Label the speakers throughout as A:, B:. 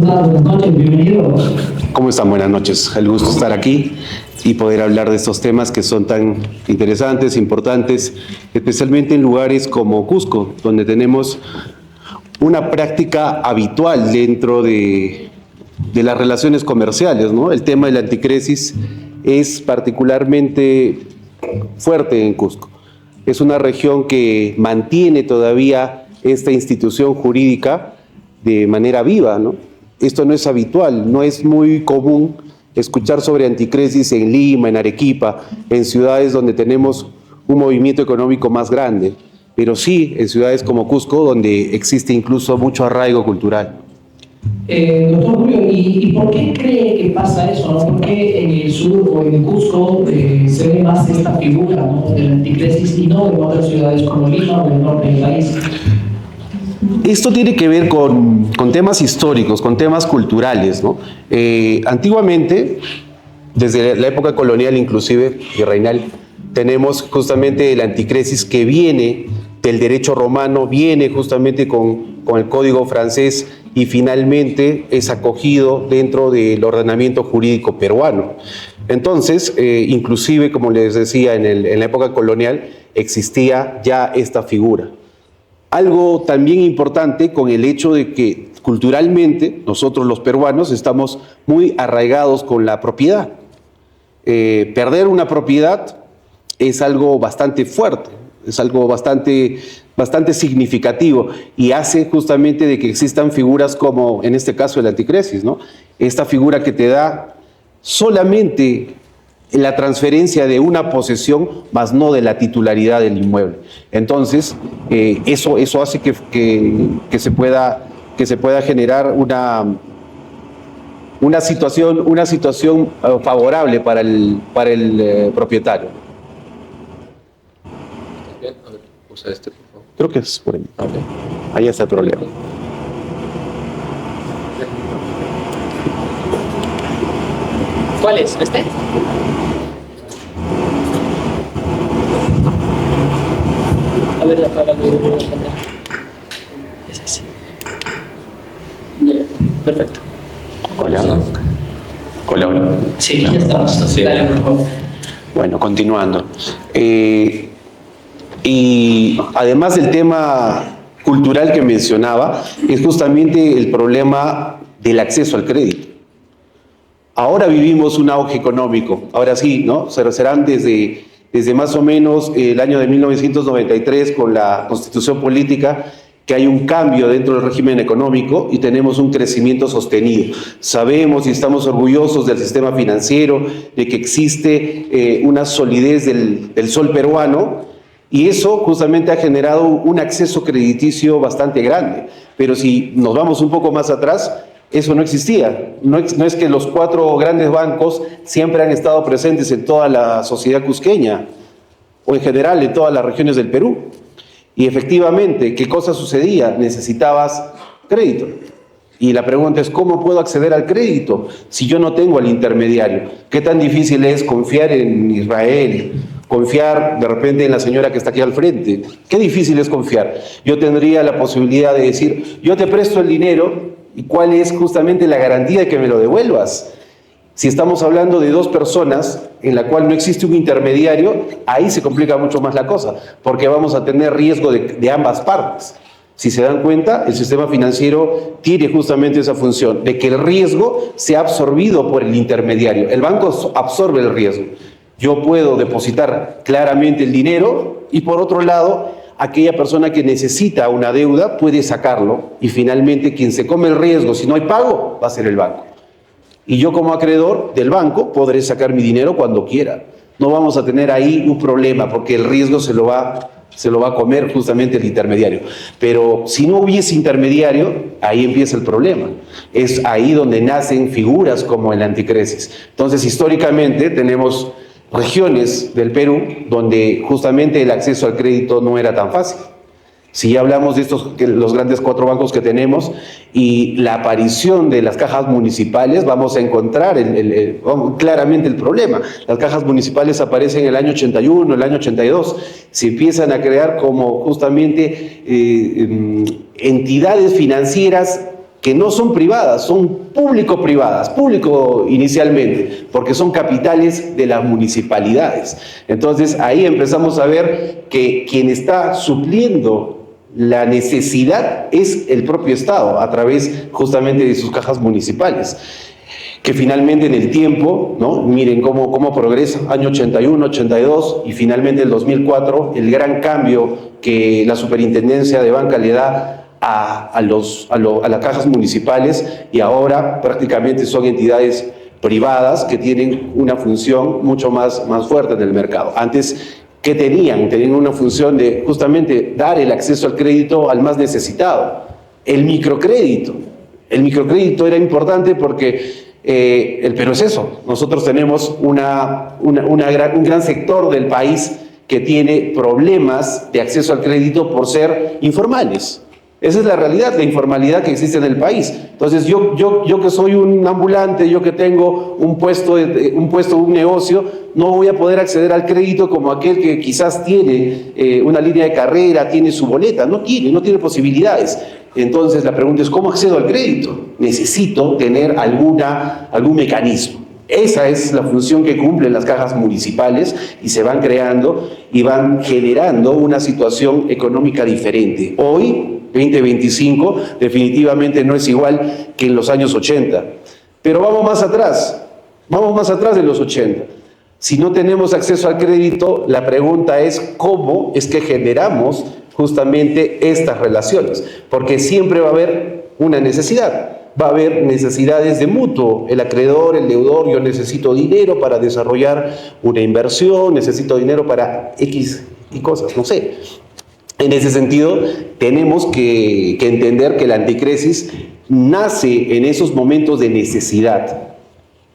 A: tal? Buenas noches, bienvenido.
B: ¿Cómo están? Buenas noches. El gusto estar aquí y poder hablar de estos temas que son tan interesantes, importantes, especialmente en lugares como Cusco, donde tenemos una práctica habitual dentro de las relaciones comerciales, ¿no? El tema de la anticresis es particularmente fuerte en Cusco. Es una región que mantiene todavía esta institución jurídica de manera viva, ¿no? Esto no es habitual, no es muy común escuchar sobre anticresis en Lima, en Arequipa, en ciudades donde tenemos un movimiento económico más grande, pero sí en ciudades como Cusco, donde existe incluso mucho arraigo cultural.
A: Doctor Julio, ¿y por qué cree que pasa eso? ¿No? ¿Por qué en el sur o en Cusco se ve más esta figura, ¿no?, de la anticresis y no en otras ciudades como Lima o el norte del país?
B: Esto tiene que ver con temas históricos, con temas culturales, ¿no? Antiguamente, desde la época colonial inclusive, virreinal, tenemos justamente la anticresis que viene del derecho romano, viene justamente con el código francés y finalmente es acogido dentro del ordenamiento jurídico peruano. Entonces, inclusive, como les decía, en la época colonial existía ya esta figura. Algo también importante con el hecho de que culturalmente nosotros los peruanos estamos muy arraigados con la propiedad. Perder una propiedad es algo bastante fuerte, es algo bastante significativo y hace justamente de que existan figuras como, en este caso, el anticresis, ¿no? Esta figura que te da solamente la transferencia de una posesión, más no de la titularidad del inmueble. Entonces, eso hace que se pueda generar una situación favorable para el propietario.
C: Bien, a ver, usa este, por favor.
B: Creo que es por ahí.
C: Okay.
B: Ahí está el problema.
D: ¿Cuál es? ¿Este? A ver, apaga la luz. Es ese. Perfecto.
B: Hola.
A: Sí, ya estamos.
C: Sí.
A: Dale, por favor.
B: Bueno, continuando. Y además del tema cultural que mencionaba, es justamente el problema del acceso al crédito. Ahora vivimos un auge económico, ahora sí, ¿no? Serán desde más o menos el año de 1993 con la Constitución Política, que hay un cambio dentro del régimen económico y tenemos un crecimiento sostenido. Sabemos y estamos orgullosos del sistema financiero, de que existe una solidez del sol peruano, y eso justamente ha generado un acceso crediticio bastante grande. Pero si nos vamos un poco más atrás, eso no existía. No es que los 4 grandes bancos siempre han estado presentes en toda la sociedad cusqueña, o en general en todas las regiones del Perú. Y efectivamente, ¿qué cosa sucedía? Necesitabas crédito. Y la pregunta es, ¿cómo puedo acceder al crédito si yo no tengo al intermediario? ¿Qué tan difícil es confiar en Israel? Confiar de repente en la señora que está aquí al frente. Qué difícil es confiar. Yo tendría la posibilidad de decir, yo te presto el dinero, ¿y cuál es justamente la garantía de que me lo devuelvas? Si estamos hablando de 2 personas en la cual no existe un intermediario, ahí se complica mucho más la cosa, porque vamos a tener riesgo de ambas partes. Si se dan cuenta, el sistema financiero tiene justamente esa función, de que el riesgo sea absorbido por el intermediario. El banco absorbe el riesgo. Yo puedo depositar claramente el dinero y, por otro lado, aquella persona que necesita una deuda puede sacarlo, y finalmente quien se come el riesgo si no hay pago va a ser el banco. Y yo, como acreedor del banco, podré sacar mi dinero cuando quiera. No vamos a tener ahí un problema porque el riesgo se lo va a comer justamente el intermediario. Pero si no hubiese intermediario, ahí empieza el problema. Es ahí donde nacen figuras como el anticresis. Entonces, históricamente tenemos regiones del Perú donde justamente el acceso al crédito no era tan fácil. Si ya hablamos de los grandes 4 bancos que tenemos y la aparición de las cajas municipales, vamos a encontrar claramente el problema. Las cajas municipales aparecen en el año 81, el año 82. Se empiezan a crear como justamente entidades financieras que no son privadas, son público-privadas, público inicialmente, porque son capitales de las municipalidades. Entonces ahí empezamos a ver que quien está supliendo la necesidad es el propio Estado, a través justamente de sus cajas municipales, que finalmente en el tiempo, ¿no? Miren cómo progresa, año 81, 82 y finalmente el 2004, el gran cambio que la Superintendencia de Banca le da a las cajas municipales, y ahora prácticamente son entidades privadas que tienen una función mucho más fuerte en el mercado. Antes, ¿qué tenían? Tenían una función de justamente dar el acceso al crédito al más necesitado, el microcrédito. El microcrédito era importante porque pero es eso, nosotros tenemos un gran sector del país que tiene problemas de acceso al crédito por ser informales. Esa es la realidad, la informalidad que existe en el país. Entonces yo que soy un ambulante, yo que tengo un puesto, un negocio, no voy a poder acceder al crédito como aquel que quizás tiene una línea de carrera, tiene su boleta, no tiene posibilidades. Entonces la pregunta es, ¿cómo accedo al crédito? Necesito tener algún mecanismo. Esa es la función que cumplen las cajas municipales, y se van creando y van generando una situación económica diferente. Hoy, 2025, definitivamente no es igual que en los años 80. Pero vamos más atrás de los 80. Si no tenemos acceso al crédito, la pregunta es cómo es que generamos justamente estas relaciones, porque siempre va a haber una necesidad. Va a haber necesidades de mutuo, el acreedor, el deudor, yo necesito dinero para desarrollar una inversión, necesito dinero para X y cosas, no sé. En ese sentido, tenemos que entender que la anticresis nace en esos momentos de necesidad.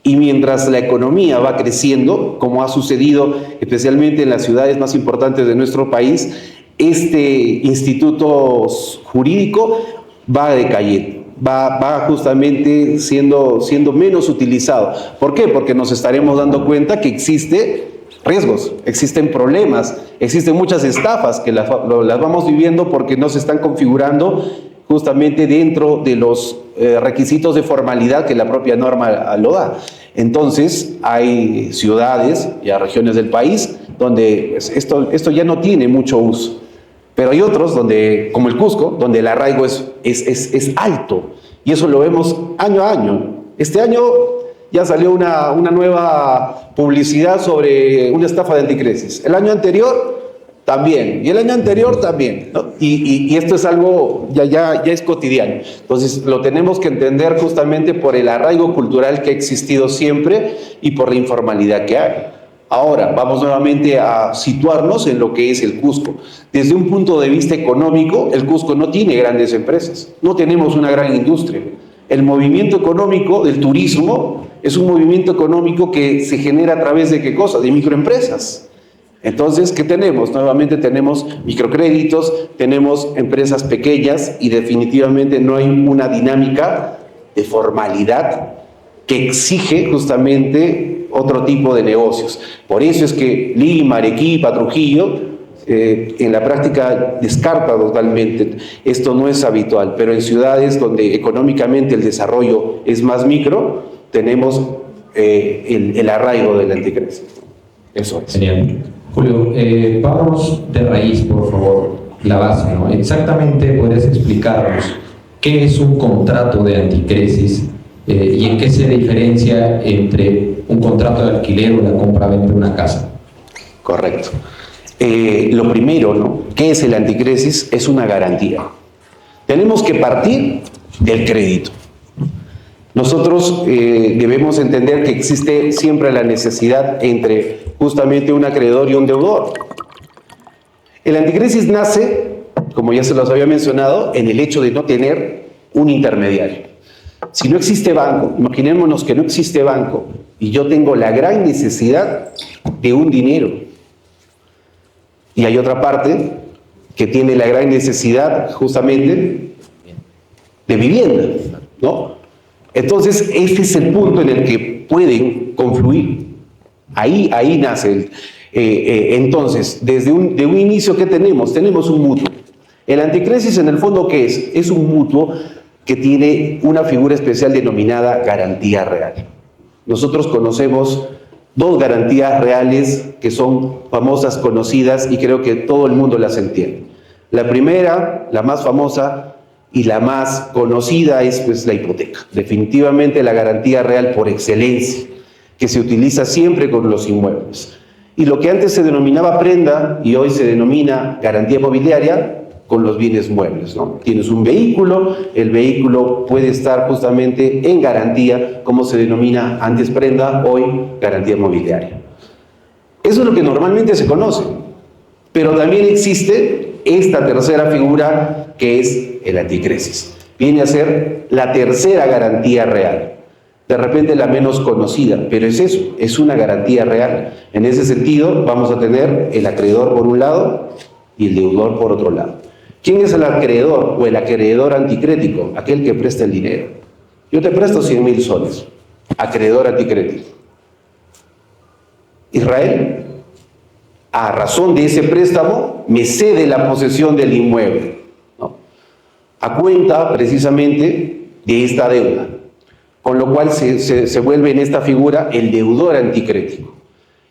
B: Y mientras la economía va creciendo, como ha sucedido especialmente en las ciudades más importantes de nuestro país, este instituto jurídico va decayendo, va justamente siendo menos utilizado. ¿Por qué? Porque nos estaremos dando cuenta que existe riesgos, existen problemas, existen muchas estafas que las vamos viviendo porque no se están configurando justamente dentro de los requisitos de formalidad que la propia norma lo da. Entonces hay ciudades y regiones del país donde esto ya no tiene mucho uso, pero hay otros donde, como el Cusco, donde el arraigo es alto, y eso lo vemos año a año. Este año ya salió una nueva publicidad sobre una estafa de anticresis. El año anterior también, y el año anterior también, ¿no? Y esto es algo ya es cotidiano. Entonces lo tenemos que entender justamente por el arraigo cultural que ha existido siempre y por la informalidad que hay. Ahora, vamos nuevamente a situarnos en lo que es el Cusco. Desde un punto de vista económico, el Cusco no tiene grandes empresas, no tenemos una gran industria. El movimiento económico del turismo es un movimiento económico que se genera a través de ¿qué cosa? De microempresas. Entonces, ¿qué tenemos? Nuevamente tenemos microcréditos, tenemos empresas pequeñas, y definitivamente no hay una dinámica de formalidad que exige justamente otro tipo de negocios. Por eso es que Lima, Arequipa, Trujillo, en la práctica descarta totalmente. Esto no es habitual, pero en ciudades donde económicamente el desarrollo es más micro, tenemos el arraigo del anticresis. Eso es.
E: Genial. Julio, vamos de raíz, por favor, la base, ¿no? Exactamente, ¿podrías explicarnos qué es un contrato de anticresis y en qué se diferencia entre un contrato de alquiler o la compra-venta de una casa?
B: Correcto. Lo primero, ¿no? ¿Qué es el anticresis? Es una garantía. Tenemos que partir del crédito. Nosotros debemos entender que existe siempre la necesidad entre justamente un acreedor y un deudor. El anticresis nace, como ya se los había mencionado, en el hecho de no tener un intermediario. Si no existe banco, imaginémonos que no existe banco y yo tengo la gran necesidad de un dinero. Y hay otra parte que tiene la gran necesidad justamente de vivienda, ¿no? Entonces, este es el punto en el que pueden confluir. Ahí nace. Entonces, de un inicio, ¿qué tenemos? Tenemos un mutuo. El anticresis, en el fondo, ¿qué es? Es un mutuo que tiene una figura especial denominada garantía real. Nosotros conocemos dos garantías reales que son famosas, conocidas, y creo que todo el mundo las entiende. La primera, la más famosa y la más conocida, es pues la hipoteca. Definitivamente la garantía real por excelencia, que se utiliza siempre con los inmuebles. Y lo que antes se denominaba prenda y hoy se denomina garantía mobiliaria, con los bienes muebles, ¿no? Tienes un vehículo, el vehículo puede estar justamente en garantía, como se denomina antes prenda, hoy garantía mobiliaria. Eso es lo que normalmente se conoce, pero también existe esta tercera figura que es el anticresis. Viene a ser la tercera garantía real. De repente la menos conocida, pero es eso, es una garantía real. En ese sentido vamos a tener el acreedor por un lado y el deudor por otro lado. ¿Quién es el acreedor o el acreedor anticrético? Aquel que presta el dinero. Yo te presto 100.000 soles, acreedor anticrético. Israel, a razón de ese préstamo, me cede la posesión del inmueble, ¿no? A cuenta precisamente de esta deuda, con lo cual se vuelve en esta figura el deudor anticrético.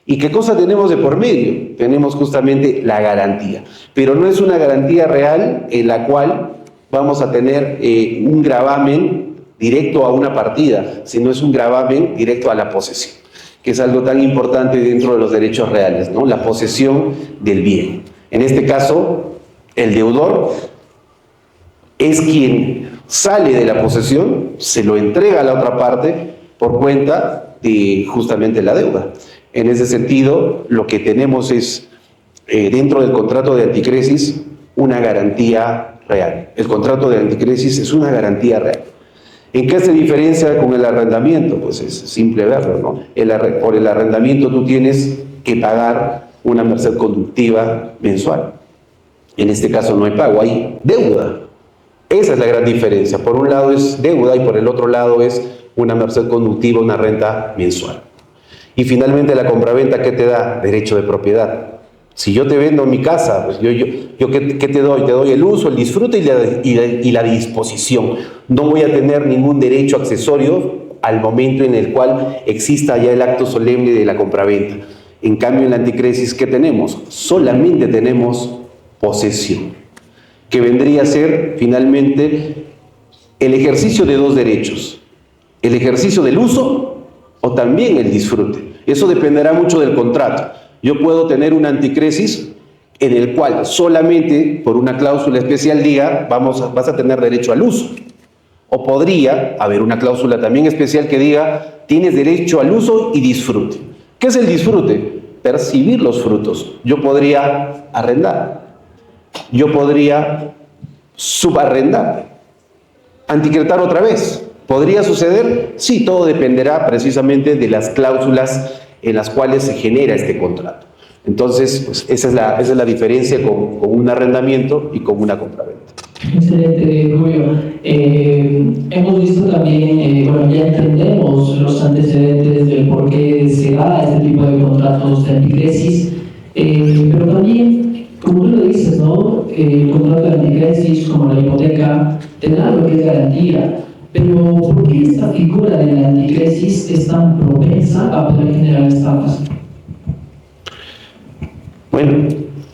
B: ¿Y qué cosa tenemos de por medio? Tenemos justamente la garantía, pero no es una garantía real en la cual vamos a tener un gravamen directo a una partida, sino es un gravamen directo a la posesión, que es algo tan importante dentro de los derechos reales, ¿no? La posesión del bien. En este caso, el deudor es quien sale de la posesión, se lo entrega a la otra parte por cuenta de justamente la deuda. En ese sentido, lo que tenemos es, dentro del contrato de anticresis, una garantía real. El contrato de anticresis es una garantía real. ¿En qué se diferencia con el arrendamiento? Pues es simple verlo, ¿no? Por el arrendamiento tú tienes que pagar una merced conductiva mensual. En este caso no hay pago, hay deuda. Esa es la gran diferencia. Por un lado es deuda y por el otro lado es una merced conductiva, una renta mensual. Y finalmente la compraventa, ¿qué te da? Derecho de propiedad. Si yo te vendo mi casa, pues yo ¿qué te doy? Te doy el uso, el disfrute y la disposición. No voy a tener ningún derecho accesorio al momento en el cual exista ya el acto solemne de la compraventa. En cambio, en la anticresis, ¿qué tenemos? Solamente tenemos posesión, que vendría a ser finalmente el ejercicio de dos derechos: el ejercicio del uso o también el disfrute. Eso dependerá mucho del contrato. Yo puedo tener una anticresis en el cual solamente por una cláusula especial diga vas a tener derecho al uso. O podría haber una cláusula también especial que diga tienes derecho al uso y disfrute. ¿Qué es el disfrute? Percibir los frutos. Yo podría arrendar. Yo podría subarrendar. Anticretar otra vez. ¿Podría suceder? Sí, todo dependerá precisamente de las cláusulas en las cuales se genera este contrato. Entonces, pues, esa es la diferencia con un arrendamiento y con una compraventa.
A: Excelente, Julio. Hemos visto también, bueno, ya entendemos los antecedentes del por qué se da este tipo de contratos de anticresis, pero también, como tú lo dices, ¿no? El contrato de anticresis, como la hipoteca, te da lo que es garantía. Pero, ¿por qué esta figura de la anticresis es tan propensa a poder generar estafas?
B: Bueno,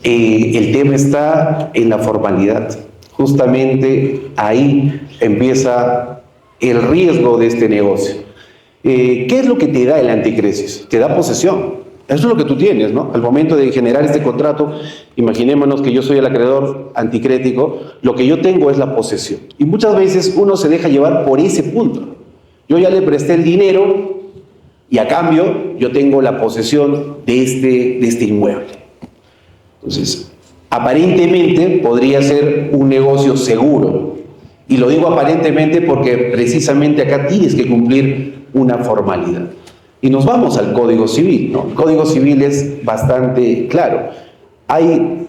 B: el tema está en la formalidad. Justamente ahí empieza el riesgo de este negocio. ¿Qué es lo que te da el anticresis? Te da posesión. Eso es lo que tú tienes, ¿no? Al momento de generar este contrato, imaginémonos que yo soy el acreedor anticrético, lo que yo tengo es la posesión. Y muchas veces uno se deja llevar por ese punto. Yo ya le presté el dinero y a cambio yo tengo la posesión de este inmueble. Entonces, aparentemente podría ser un negocio seguro. Y lo digo aparentemente porque precisamente acá tienes que cumplir una formalidad. Y nos vamos al Código Civil, ¿no? El Código Civil es bastante claro. Hay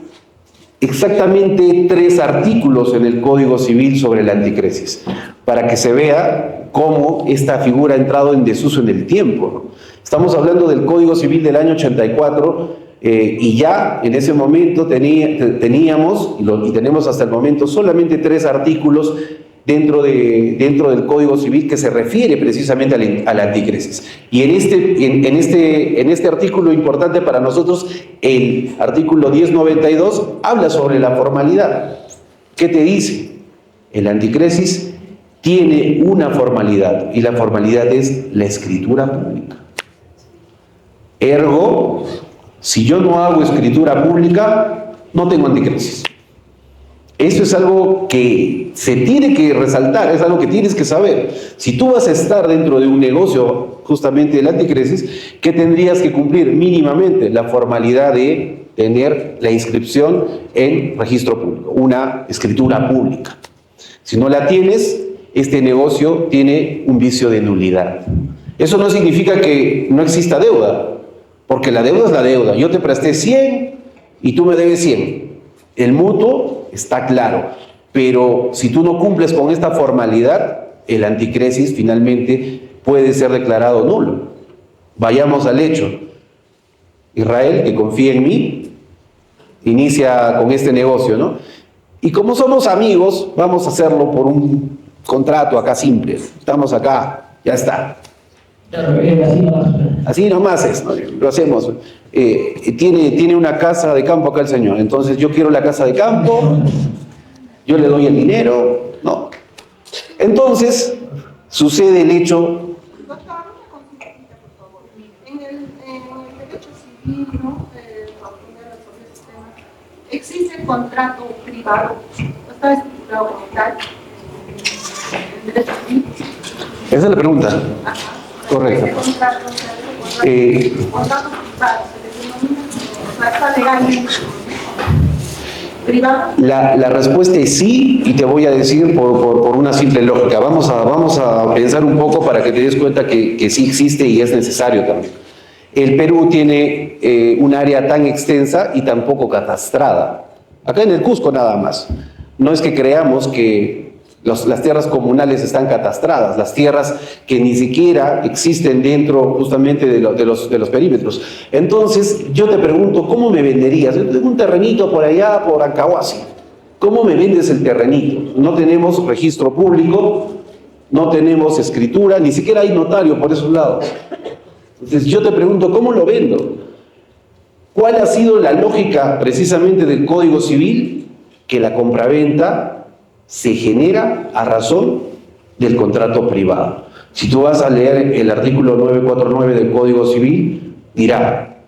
B: exactamente 3 artículos en el Código Civil sobre la anticresis, para que se vea cómo esta figura ha entrado en desuso en el tiempo, ¿no? Estamos hablando del Código Civil del año 84, y ya en ese momento teníamos, y tenemos hasta el momento, solamente 3 artículos dentro del Código Civil que se refiere precisamente a la anticresis. Y en este artículo importante para nosotros, el artículo 1092, habla sobre la formalidad. ¿Qué te dice? El anticresis tiene una formalidad, y la formalidad es la escritura pública. Ergo, si yo no hago escritura pública, no tengo anticresis. Eso es algo que se tiene que resaltar, es algo que tienes que saber. Si tú vas a estar dentro de un negocio justamente del anticresis, ¿qué tendrías que cumplir mínimamente? La formalidad de tener la inscripción en registro público, una escritura pública. Si no la tienes, este negocio tiene un vicio de nulidad. Eso no significa que no exista deuda, porque la deuda es la deuda. Yo te presté 100 y tú me debes 100. El mutuo está claro, pero si tú no cumples con esta formalidad, el anticresis finalmente puede ser declarado nulo. Vayamos al hecho. Israel, que confía en mí, inicia con este negocio, ¿no? Y como somos amigos, vamos a hacerlo por un contrato acá simple. Estamos acá, ya está. Así nomás es, ¿no? Lo hacemos. Tiene una casa de campo acá el señor, entonces yo quiero la casa de campo, yo le doy el dinero, ¿no? Entonces sucede el hecho.
F: Doctor, una consultita, por favor. En el derecho civil, ¿no? Para poner sobre ese tema, ¿existe contrato privado? ¿Está estipulado como tal en el derecho civil?
B: Esa es la pregunta.
F: Ajá.
B: Correcto.
F: Ese contrato, o sea, contrato privado, se le denomina, o sea, está legalmente privado.
B: La respuesta es sí, y te voy a decir por una simple lógica. Vamos a pensar un poco para que te des cuenta que sí existe y es necesario también. El Perú tiene un área tan extensa y tan poco catastrada. Acá en el Cusco nada más. No es que creamos que las tierras comunales están catastradas, las tierras que ni siquiera existen dentro justamente de los perímetros. Entonces, yo te pregunto, ¿cómo me venderías? Yo tengo un terrenito por allá, por Ancahuasi. ¿Cómo me vendes el terrenito? No tenemos registro público, no tenemos escritura, ni siquiera hay notario por esos lados. Entonces, yo te pregunto, ¿cómo lo vendo? ¿Cuál ha sido la lógica precisamente del Código Civil? Que la compraventa se genera a razón del contrato privado. Si tú vas a leer el artículo 949 del Código Civil, dirá,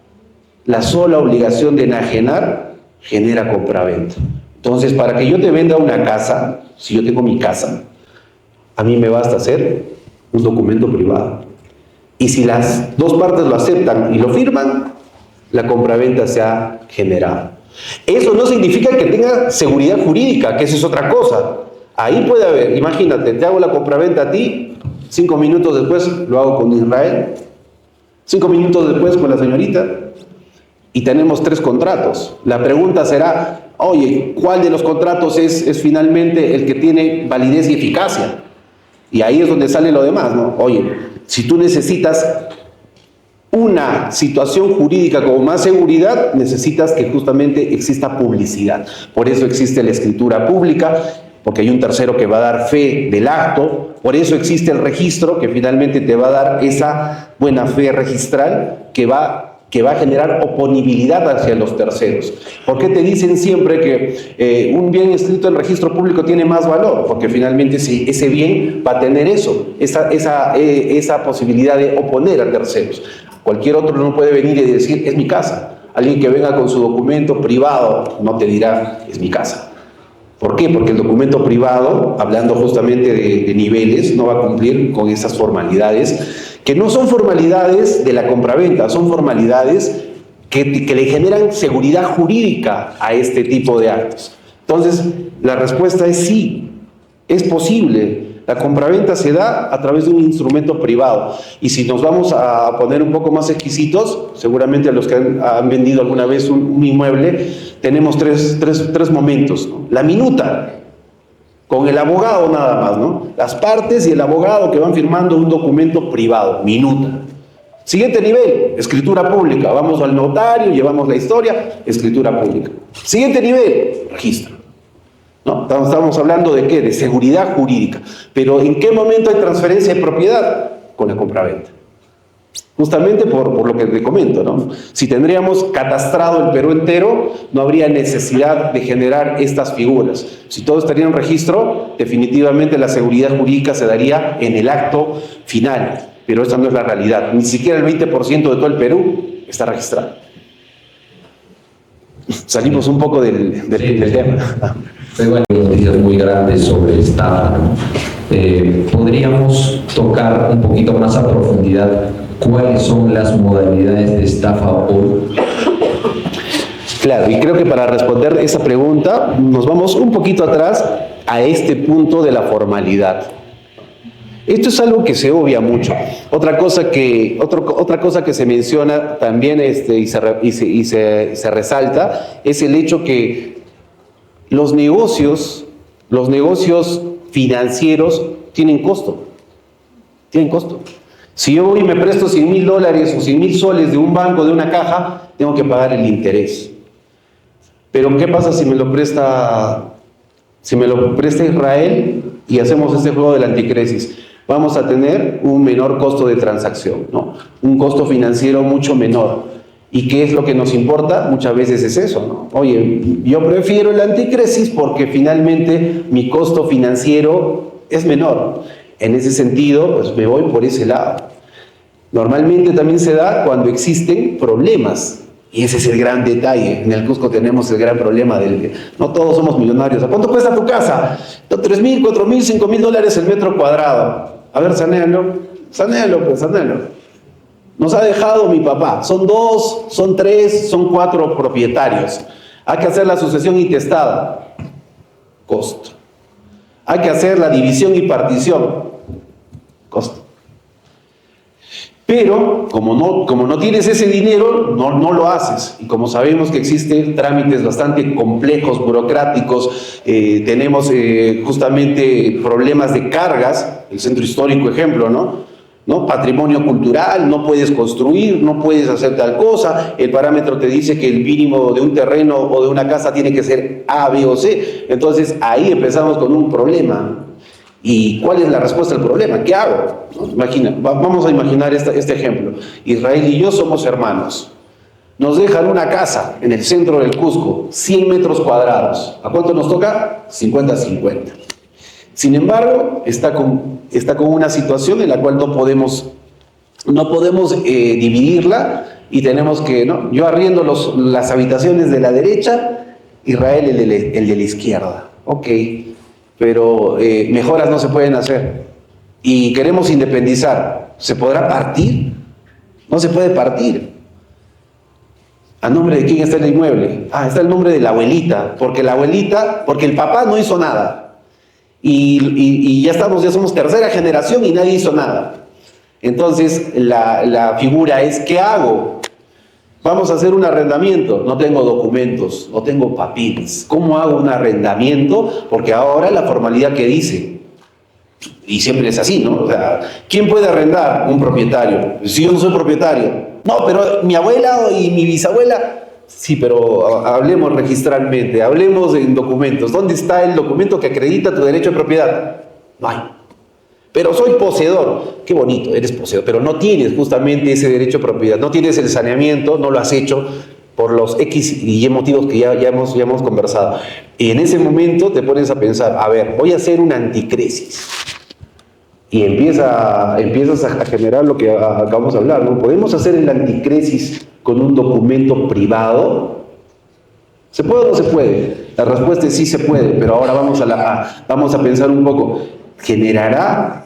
B: la sola obligación de enajenar genera compraventa. Entonces, para que yo te venda una casa, si yo tengo mi casa, a mí me basta hacer un documento privado. Y si las dos partes lo aceptan y lo firman, la compraventa se ha generado. Eso no significa que tenga seguridad jurídica, que eso es otra cosa. Ahí puede haber, imagínate, te hago la compraventa a ti, 5 minutos después lo hago con Israel, 5 minutos después con la señorita, y tenemos 3 contratos. La pregunta será, oye, ¿cuál de los contratos es finalmente el que tiene validez y eficacia? Y ahí es donde sale lo demás, ¿no? Oye, si tú necesitas una situación jurídica con más seguridad, necesitas que justamente exista publicidad. Por eso existe la escritura pública, porque hay un tercero que va a dar fe del acto. Por eso existe el registro, que finalmente te va a dar esa buena fe registral que va a generar oponibilidad hacia los terceros. ¿Por qué te dicen siempre que un bien escrito en registro público tiene más valor? Porque finalmente ese bien va a tener esa posibilidad de oponer a terceros. Cualquier otro no puede venir y decir, es mi casa. Alguien que venga con su documento privado no te dirá, es mi casa. ¿Por qué? Porque el documento privado, hablando justamente de niveles, no va a cumplir con esas formalidades, que no son formalidades de la compraventa, son formalidades que le generan seguridad jurídica a este tipo de actos. Entonces, la respuesta es sí, es posible. La compraventa se da a través de un instrumento privado. Y si nos vamos a poner un poco más exquisitos, seguramente a los que han vendido alguna vez un inmueble, tenemos tres momentos, ¿no? La minuta, con el abogado nada más, ¿no? Las partes y el abogado que van firmando un documento privado, minuta. Siguiente nivel, escritura pública. Vamos al notario, llevamos la historia, escritura pública. Siguiente nivel, registro. ¿no? Estamos hablando de ¿qué? De seguridad jurídica. Pero ¿en qué momento hay transferencia de propiedad? Con la compraventa. Justamente por lo que te comento, ¿no? Si tendríamos catastrado el Perú entero, no habría necesidad de generar estas figuras. Si todo estaría en registro, definitivamente la seguridad jurídica se daría en el acto final. Pero esa no es la realidad. Ni siquiera el 20% de todo el Perú está registrado. Salimos un poco del tema.
E: Hay varias noticias muy grandes sobre estafa, ¿no? ¿Podríamos tocar un poquito más a profundidad cuáles son las modalidades de estafa hoy?
B: Claro, y creo que para responder esa pregunta nos vamos un poquito atrás a este punto de la formalidad. Esto es algo que se obvia mucho. Otra cosa que se menciona también y se resalta es el hecho que los negocios financieros tienen costo. Tienen costo. Si yo voy y me presto $100,000 o 100,000 soles de un banco, de una caja, tengo que pagar el interés. Pero ¿qué pasa si me lo presta Israel y hacemos este juego del anticresis? Vamos a tener un menor costo de transacción, ¿no? Un costo financiero mucho menor. ¿Y qué es lo que nos importa? Muchas veces es eso, ¿no? Oye, yo prefiero el anticresis porque finalmente mi costo financiero es menor. En ese sentido, pues me voy por ese lado. Normalmente también se da cuando existen problemas. Y ese es el gran detalle. En el Cusco tenemos el gran problema no todos somos millonarios. ¿A cuánto cuesta tu casa? $3,000, $4,000, $5,000 el metro cuadrado. A ver, sanéalo, pues. Nos ha dejado mi papá. Son 2, son 3, son 4 propietarios. Hay que hacer la sucesión intestada. Costo. Hay que hacer la división y partición. Costo. Pero, como no tienes ese dinero, no lo haces. Y como sabemos que existen trámites bastante complejos, burocráticos, tenemos justamente problemas de cargas, el centro histórico ejemplo, ¿no? Patrimonio cultural, no puedes construir, no puedes hacer tal cosa, el parámetro te dice que el mínimo de un terreno o de una casa tiene que ser A, B o C. Entonces, ahí empezamos con un problema. ¿Y cuál es la respuesta al problema? ¿Qué hago? ¿No? Vamos a imaginar este ejemplo. Israel y yo somos hermanos. Nos dejan una casa en el centro del Cusco, 100 metros cuadrados. ¿A cuánto nos toca? 50-50. Sin embargo, está con una situación en la cual no podemos dividirla y tenemos que, ¿no? Yo arriendo las habitaciones de la derecha, Israel el de la izquierda. Ok. Pero mejoras no se pueden hacer. Y queremos independizar. ¿Se podrá partir? No se puede partir. ¿A nombre de quién está el inmueble? Está el nombre de la abuelita. Porque el papá no hizo nada. Y ya somos tercera generación y nadie hizo nada. Entonces, la figura es, ¿qué hago? Vamos a hacer un arrendamiento. No tengo documentos, no tengo papeles. ¿Cómo hago un arrendamiento? Porque ahora la formalidad que dice, y siempre es así, ¿no? O sea, ¿quién puede arrendar? Un propietario. Si yo no soy propietario. No, pero mi abuela y mi bisabuela. Sí, pero hablemos registralmente, hablemos en documentos. ¿Dónde está el documento que acredita tu derecho de propiedad? No hay. Pero soy poseedor. Qué bonito, eres poseedor, pero no tienes justamente ese derecho de propiedad. No tienes el saneamiento, no lo has hecho por los X y Y motivos que ya hemos conversado. Y en ese momento te pones a pensar, a ver, voy a hacer un anticresis. Y empiezas a generar lo que acabamos de hablar, ¿no? ¿Podemos hacer el anticresis con un documento privado? ¿Se puede o no se puede? La respuesta es sí se puede, pero ahora vamos a pensar un poco. ¿Generará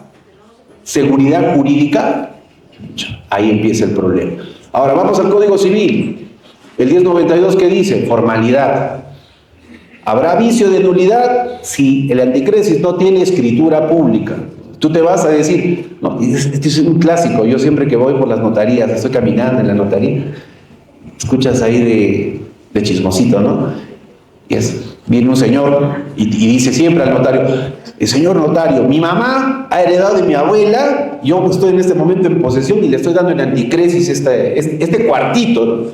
B: seguridad jurídica? Ahí empieza el problema. Ahora vamos al Código Civil. El 1092, ¿qué dice? Formalidad. ¿Habrá vicio de nulidad si el anticresis no tiene escritura pública? Tú te vas a decir, no, este es un clásico. Yo siempre que voy por las notarías, estoy caminando en la notaría, escuchas ahí de chismosito, ¿no? Viene un señor y dice siempre al notario, el señor notario, mi mamá ha heredado de mi abuela, yo estoy en este momento en posesión y le estoy dando en anticresis este cuartito, ¿no?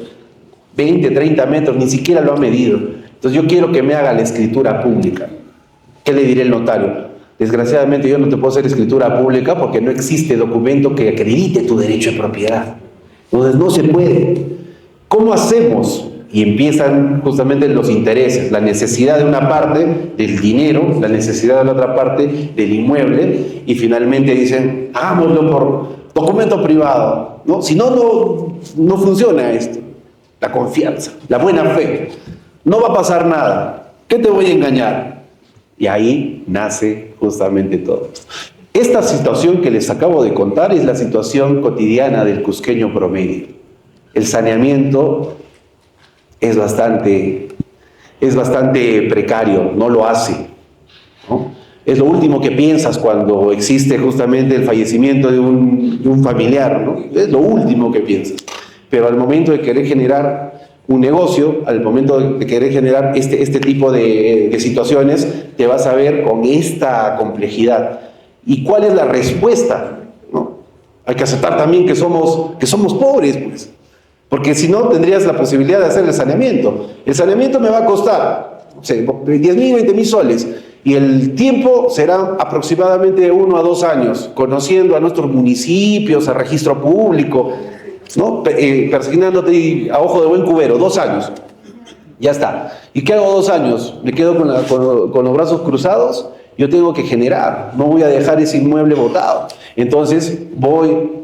B: 20, 30 metros, ni siquiera lo ha medido. Entonces yo quiero que me haga la escritura pública. ¿Qué le diré al notario? Desgraciadamente yo no te puedo hacer escritura pública porque no existe documento que acredite tu derecho de propiedad. Entonces no se puede. ¿Cómo hacemos? Y empiezan justamente los intereses, la necesidad de una parte del dinero, la necesidad de la otra parte del inmueble, y finalmente dicen, hagámoslo por documento privado, ¿no? Si no, no funciona esto. La confianza, la buena fe. No va a pasar nada. ¿Qué te voy a engañar? Y ahí nace justamente todo. Esta situación que les acabo de contar es la situación cotidiana del cusqueño promedio. El saneamiento es bastante precario, no lo hace, ¿no? Es lo último que piensas cuando existe justamente el fallecimiento de un familiar, ¿no? Es lo último que piensas. Pero al momento de querer generar un negocio, al momento de querer generar este tipo de situaciones, te vas a ver con esta complejidad. ¿Y cuál es la respuesta? ¿No? Hay que aceptar también que somos pobres, pues. Porque si no, tendrías la posibilidad de hacer el saneamiento. El saneamiento me va a costar, no sé, 10.000, 20.000 soles. Y el tiempo será aproximadamente de 1 a 2 años, conociendo a nuestros municipios, a registro público, ¿no? Persignándote a ojo de buen cubero, 2 años. Ya está. ¿Y qué hago 2 años? ¿Me quedo con los brazos cruzados? Yo tengo que generar, no voy a dejar ese inmueble botado. Entonces voy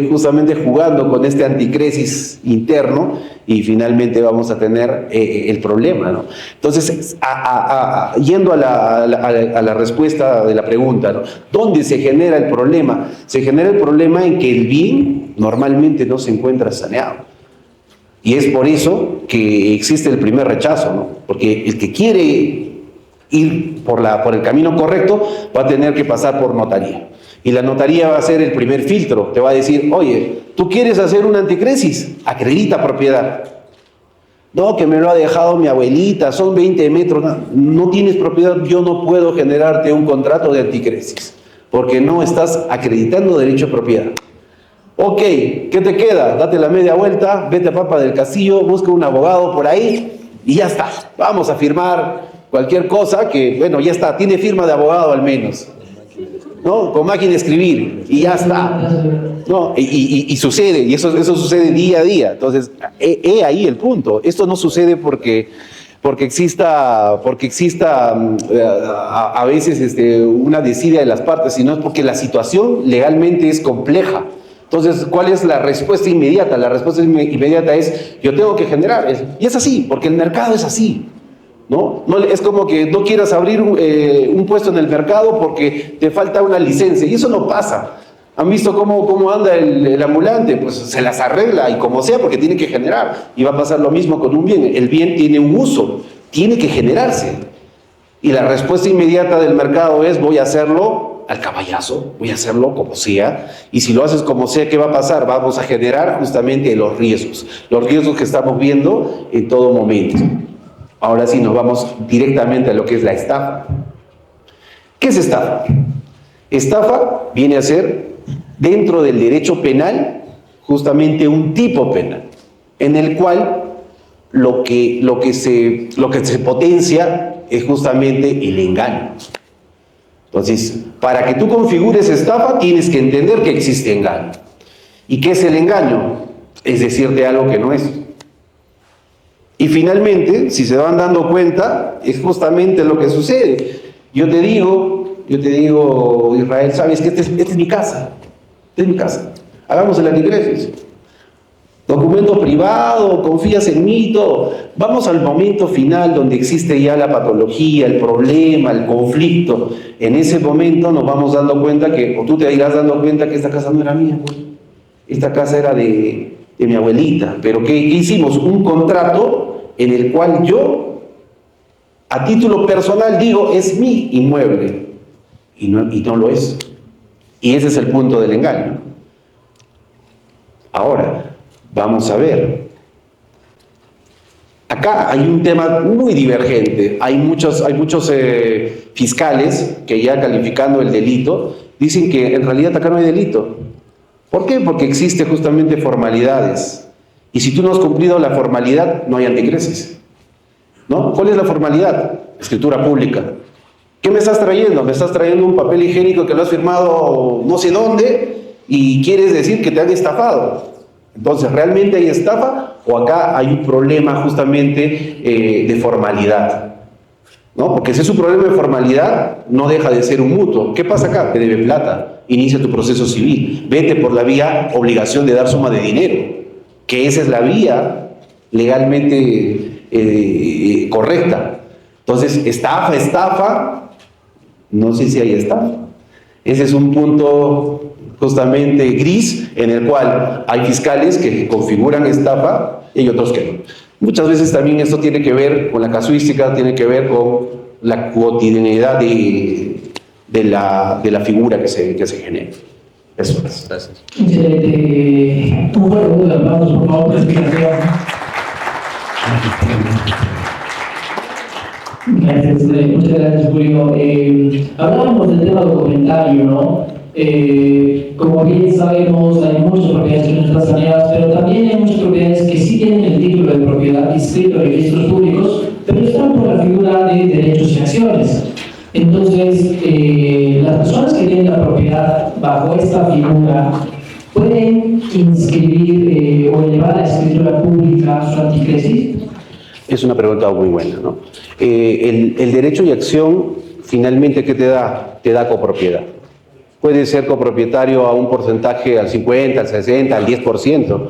B: justamente jugando con este anticresis interno y finalmente vamos a tener el problema, ¿no? Entonces, yendo a la respuesta de la pregunta, ¿no? ¿Dónde se genera el problema? Se genera el problema en que el bien normalmente no se encuentra saneado. Y es por eso que existe el primer rechazo, ¿no? Porque el que quiere ir por el camino correcto va a tener que pasar por notaría. Y la notaría va a ser el primer filtro. Te va a decir, oye, ¿tú quieres hacer un anticresis? Acredita propiedad. No, que me lo ha dejado mi abuelita, son 20 metros. No tienes propiedad, yo no puedo generarte un contrato de anticresis, porque no estás acreditando derecho de propiedad. Ok, ¿qué te queda? Date la media vuelta, vete a Papa del Castillo, busca un abogado por ahí y ya está. Vamos a firmar cualquier cosa que, bueno, ya está, tiene firma de abogado al menos, ¿no? Con máquina de escribir y ya está, ¿no? Y sucede, y eso sucede día a día. Entonces, ahí el punto. Esto no sucede porque exista a veces una desidia de las partes, sino es porque la situación legalmente es compleja. Entonces, ¿cuál es la respuesta inmediata? La respuesta inmediata es, yo tengo que generar. Y es así, porque el mercado es así. ¿No? Es como que no quieras abrir un puesto en el mercado porque te falta una licencia, y eso no pasa. ¿Han visto cómo anda el ambulante? Pues se las arregla y como sea, porque tiene que generar. Y va a pasar lo mismo con un bien. El bien tiene un uso, tiene que generarse. Y la respuesta inmediata del mercado es, voy a hacerlo al caballazo, voy a hacerlo como sea. Y si lo haces como sea, ¿qué va a pasar? Vamos a generar justamente los riesgos que estamos viendo en todo momento. Ahora sí, nos vamos directamente a lo que es la estafa. ¿Qué es estafa? Estafa viene a ser, dentro del derecho penal, justamente un tipo penal, en el cual lo que se potencia es justamente el engaño. Entonces, para que tú configures estafa, tienes que entender que existe engaño. ¿Y qué es el engaño? Es decirte algo que no es. Y finalmente, si se van dando cuenta, es justamente lo que sucede. Yo te digo, Israel, sabes que esta es mi casa. Esta es mi casa. Hagamos el anticresis. Documento privado, confías en mí, todo. Vamos al momento final donde existe ya la patología, el problema, el conflicto. En ese momento nos vamos dando cuenta o tú te irás dando cuenta que esta casa no era mía, pues. Esta casa era de mi abuelita. Pero ¿qué hicimos? Un contrato en el cual yo, a título personal, digo, es mi inmueble, y no lo es. Y ese es el punto del engaño. Ahora, vamos a ver. Acá hay un tema muy divergente. Hay muchos fiscales que ya calificando el delito, dicen que en realidad acá no hay delito. ¿Por qué? Porque existe justamente formalidades. Y si tú no has cumplido la formalidad, no hay anticresis, ¿no? ¿Cuál es la formalidad? Escritura pública. ¿Qué me estás trayendo? Me estás trayendo un papel higiénico que lo has firmado no sé dónde y quieres decir que te han estafado. Entonces, ¿realmente hay estafa o acá hay un problema justamente de formalidad? ¿No? Porque si es un problema de formalidad, no deja de ser un mutuo. ¿Qué pasa acá? Te debe plata, inicia tu proceso civil, vete por la vía obligación de dar suma de dinero, que esa es la vía legalmente correcta. Entonces, estafa, no sé si hay estafa. Ese es un punto justamente gris en el cual hay fiscales que configuran estafa y hay otros que no. Muchas veces también esto tiene que ver con la casuística, tiene que ver con la cotidianidad de la figura que se genera. Eso es.
C: Gracias.
A: Excelente. Un fuerte de aplausos, por favor, por la explicación. Gracias, muchas gracias, Julio. Hablábamos del tema documentario, ¿no? Como bien sabemos, hay muchas propiedades que no están saneadas, pero también hay muchas propiedades que sí tienen el título de propiedad inscrito en registros públicos, pero están por la figura de derechos y acciones. Entonces, las personas que tienen la propiedad bajo esta figura pueden inscribir o elevar a escritura pública su anticresis.
B: Es una pregunta muy buena, ¿no? El derecho y acción, finalmente, ¿qué te da? Te da copropiedad. Puedes ser copropietario a un porcentaje al 50, al 60, al 10%.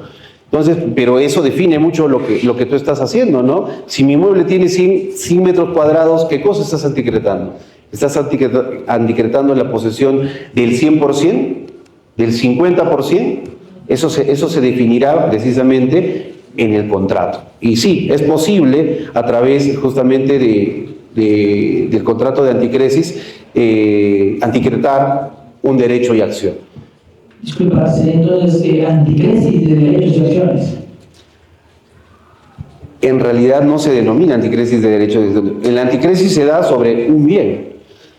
B: Entonces, pero eso define mucho lo que tú estás haciendo, ¿no? Si mi inmueble tiene 100 metros cuadrados, ¿qué cosa estás anticretando? ¿Estás anticretando la posesión del 100%? ¿Del 50%? Eso se definirá precisamente en el contrato. Y sí, es posible a través justamente del contrato de anticresis anticretar un derecho y acción.
A: Disculpa, entonces, anticresis de derechos y acciones.
B: En realidad no se denomina anticresis de derechos y acciones. El anticresis se da sobre un bien.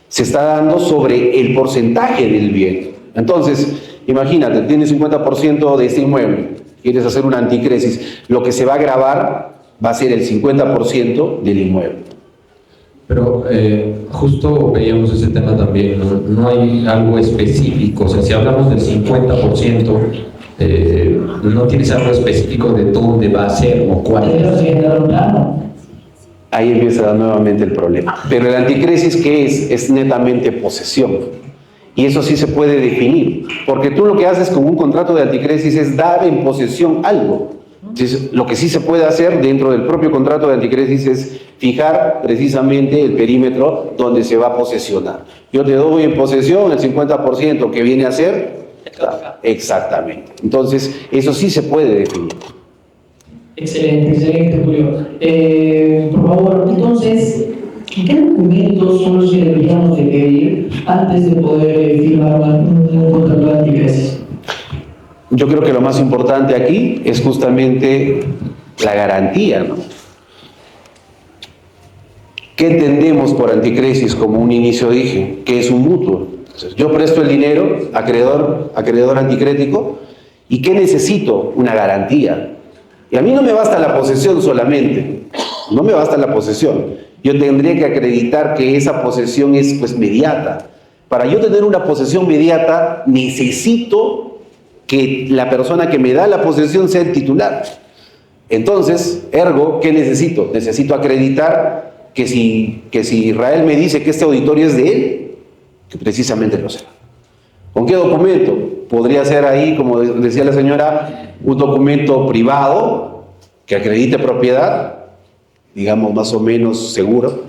B: Se está dando sobre el porcentaje del bien. Entonces, imagínate, tienes 50% de este inmueble, quieres hacer una anticresis, lo que se va a gravar va a ser el 50% del inmueble.
E: Pero justo veíamos ese tema también, no hay algo específico, o sea, si hablamos del 50%, no tienes algo específico de dónde va a ser o cuál.
B: Ahí empieza nuevamente el problema. Pero el anticresis, ¿qué es? Es netamente posesión. Y eso sí se puede definir, porque tú lo que haces con un contrato de anticresis es dar en posesión algo. Entonces, lo que sí se puede hacer dentro del propio contrato de anticresis es fijar precisamente el perímetro donde se va a posesionar. Yo te doy en posesión el 50% que viene a ser... Exactamente. Entonces, eso sí se puede definir.
A: Excelente, Julio. Por favor, entonces, ¿qué documentos son los que deberíamos de pedir antes de poder firmar un contrato de anticresis?
B: Yo creo que lo más importante aquí es justamente la garantía, ¿no? ¿Qué entendemos por anticresis? Como un inicio dije, que es un mutuo. Entonces, yo presto el dinero, acreedor anticrético, ¿y qué necesito? Una garantía. Y a mí no me basta la posesión solamente, no me basta la posesión. Yo tendría que acreditar que esa posesión es pues mediata. Para yo tener una posesión mediata, necesito que la persona que me da la posesión sea el titular. Entonces, ergo, ¿qué necesito? Necesito acreditar que si Israel me dice que este auditorio es de él, que precisamente lo sea. ¿Con qué documento? Podría ser ahí, como decía la señora, un documento privado que acredite propiedad, digamos más o menos seguro,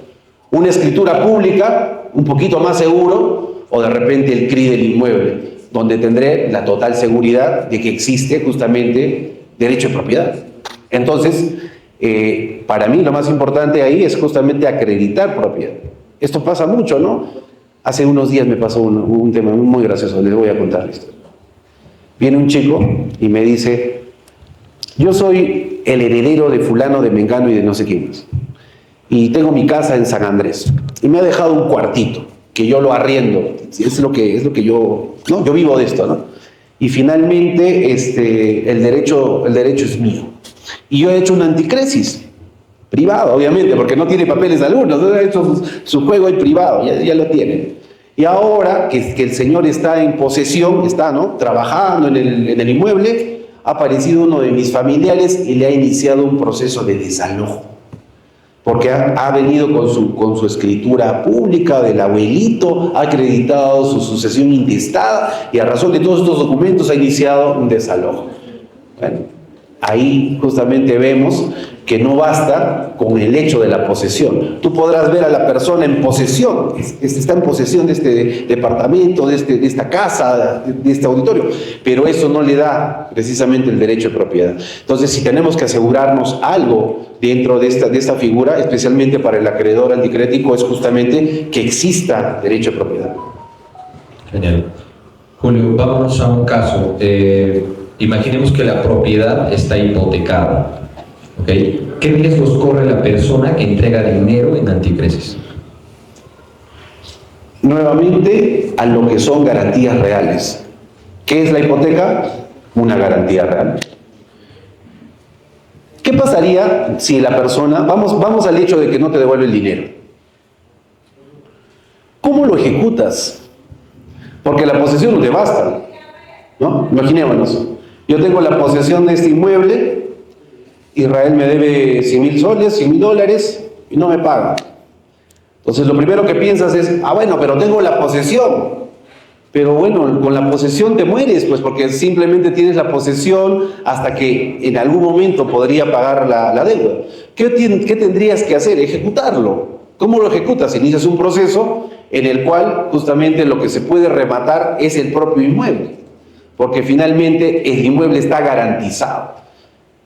B: una escritura pública, un poquito más seguro, o de repente el CRI del inmueble, donde tendré la total seguridad de que existe justamente derecho de propiedad. Entonces, para mí lo más importante ahí es justamente acreditar propiedad. Esto pasa mucho, ¿no? Hace unos días me pasó un tema muy gracioso, les voy a contar esto. Viene un chico y me dice, yo soy el heredero de fulano, de mengano y de no sé quién más. Y tengo mi casa en San Andrés. Y me ha dejado un cuartito, que yo lo arriendo. Es lo que yo, ¿no? Yo vivo de esto, ¿no? Y finalmente el derecho es mío. Y yo he hecho una anticresis. Privado, obviamente, porque no tiene papeles algunos, ¿no? Ha hecho su juego en privado, ya lo tiene. Y ahora que el señor está en posesión, está, ¿no?, trabajando en el inmueble, ha aparecido uno de mis familiares y le ha iniciado un proceso de desalojo. Porque ha venido con su escritura pública del abuelito, ha acreditado su sucesión intestada y a razón de todos estos documentos ha iniciado un desalojo. Bueno, ahí justamente vemos que no basta con el hecho de la posesión. Tú podrás ver a la persona en posesión, está en posesión de este departamento, de esta casa, de este auditorio, pero eso no le da precisamente el derecho de propiedad. Entonces, si tenemos que asegurarnos algo dentro de esta figura, especialmente para el acreedor anticrético, es justamente que exista derecho de propiedad.
E: Genial. Julio, vámonos a un caso. Imaginemos que la propiedad está hipotecada. ¿Okay? ¿Qué riesgos corre la persona que entrega dinero en anticresis?
B: Nuevamente, a lo que son garantías reales. ¿Qué es la hipoteca? Una garantía real. ¿Qué pasaría si la persona, vamos al hecho de que no te devuelve el dinero? ¿Cómo lo ejecutas? Porque la posesión no te basta, ¿no? Imaginémonos, yo tengo la posesión de este inmueble, Israel me debe 100.000 soles, 100.000 dólares y no me paga. Entonces lo primero que piensas es, bueno, pero tengo la posesión. Pero bueno, con la posesión te mueres, pues porque simplemente tienes la posesión hasta que en algún momento podría pagar la deuda. ¿Qué tendrías que hacer? Ejecutarlo. ¿Cómo lo ejecutas? Inicias un proceso en el cual justamente lo que se puede rematar es el propio inmueble, porque finalmente el inmueble está garantizado.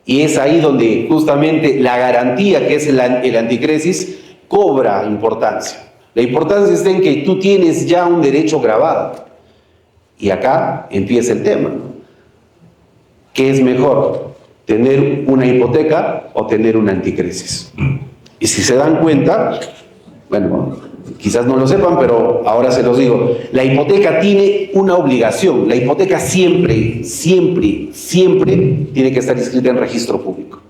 B: Y es ahí donde justamente la garantía, que es el anticresis, cobra importancia. La importancia está en que tú tienes ya un derecho grabado. Y acá empieza el tema, ¿no? ¿Qué es mejor? ¿Tener una hipoteca o tener un anticresis? Y si se dan cuenta, bueno, quizás no lo sepan, pero ahora se los digo, la hipoteca tiene una obligación. La hipoteca siempre tiene que estar inscrita en registro público.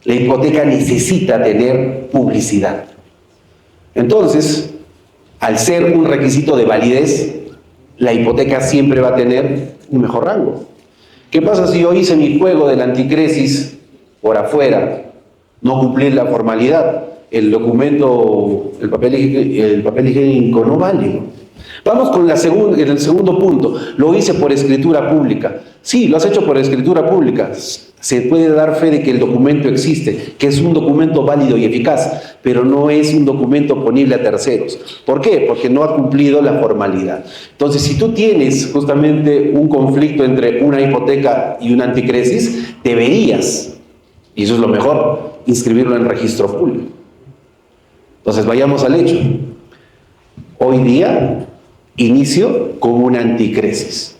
B: La hipoteca necesita tener publicidad. Entonces, al ser un requisito de validez, la hipoteca siempre va a tener un mejor rango. ¿Qué pasa si yo hice mi juego del anticresis por afuera, no cumplir la formalidad? El documento, el papel higiénico no vale. Vamos con el segundo punto. Lo hice por escritura pública. Sí, lo has hecho por escritura pública. Se puede dar fe de que el documento existe, que es un documento válido y eficaz, pero no es un documento ponible a terceros. ¿Por qué? Porque no ha cumplido la formalidad. Entonces, si tú tienes justamente un conflicto entre una hipoteca y un anticresis, deberías, y eso es lo mejor, inscribirlo en registro público. Entonces, vayamos al hecho. Hoy día, inicio con un anticresis.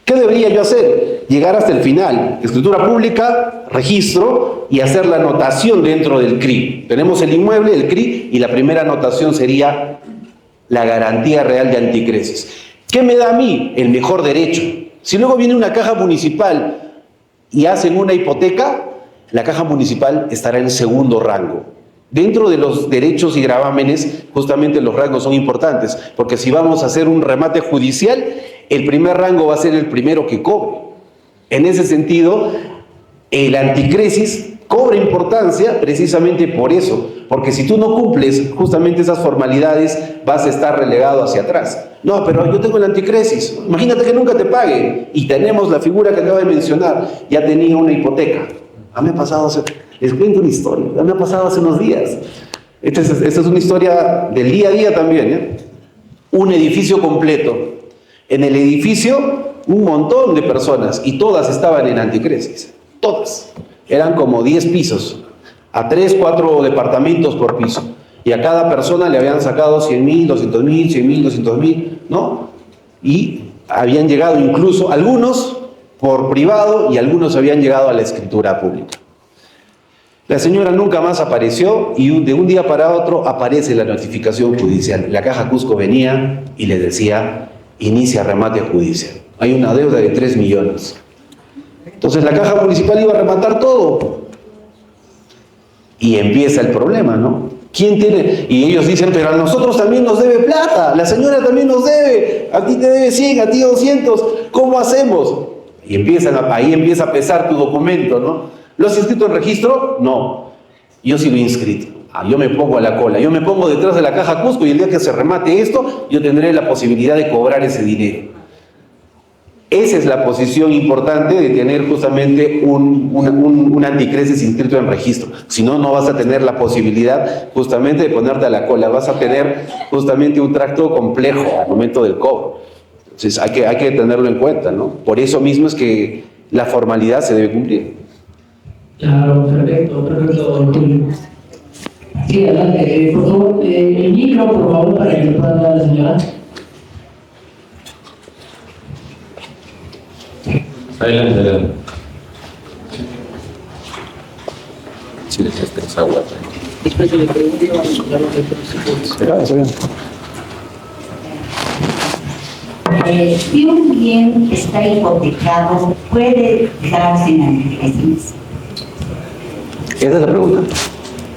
B: ¿Qué debería yo hacer? Llegar hasta el final, escritura pública, registro y hacer la anotación dentro del CRI. Tenemos el inmueble, el CRI, y la primera anotación sería la garantía real de anticresis. ¿Qué me da a mí? El mejor derecho. Si luego viene una caja municipal y hacen una hipoteca, la caja municipal estará en segundo rango. Dentro de los derechos y gravámenes, justamente los rangos son importantes, porque si vamos a hacer un remate judicial, el primer rango va a ser el primero que cobre. En ese sentido, el anticresis cobra importancia precisamente por eso, porque si tú no cumples justamente esas formalidades, vas a estar relegado hacia atrás. No, pero yo tengo el anticresis, imagínate que nunca te pague, y tenemos la figura que acabo de mencionar, ya tenía una hipoteca. Me ha pasado, les cuento una historia, me ha pasado hace unos días. Esta es una historia del día a día también, ¿eh? Un edificio completo. En el edificio, un montón de personas, y todas estaban en anticresis. Todas. Eran como 10 pisos, a 3, 4 departamentos por piso. Y a cada persona le habían sacado 100.000, 200.000, 100.000, 200.000, ¿no? Y habían llegado incluso algunos por privado y algunos habían llegado a la escritura pública. La señora nunca más apareció y de un día para otro aparece la notificación judicial. La Caja Cusco venía y le decía: inicia remate judicial. Hay una deuda de 3 millones. Entonces la Caja Municipal iba a rematar todo. Y empieza el problema, ¿no? ¿Quién tiene? Y ellos dicen, pero a nosotros también nos debe plata, la señora también nos debe, a ti te debe 100, a ti 200, ¿cómo hacemos? Y ahí empieza a pesar tu documento, ¿no? ¿Lo has inscrito en registro? No. Yo sí lo he inscrito. Yo me pongo a la cola, yo me pongo detrás de la caja Cusco y el día que se remate esto, yo tendré la posibilidad de cobrar ese dinero. Esa es la posición importante de tener justamente un anticresis inscrito en registro. Si no, no vas a tener la posibilidad justamente de ponerte a la cola. Vas a tener justamente un tracto complejo al momento del cobro. Entonces hay que tenerlo en cuenta, ¿no? Por eso mismo es que la formalidad se debe cumplir.
A: Claro, perfecto, Julio. Sí, adelante. Por favor, el micro, por favor, para que le pueda dar a la señora.
E: Adelante, adelante.
C: Sí, esa agua.
D: Después de la pregunta, vamos a hablar de presupuesto.
G: Si un bien está hipotecado, ¿puede dejarse en anticresis?
B: Esa es la pregunta.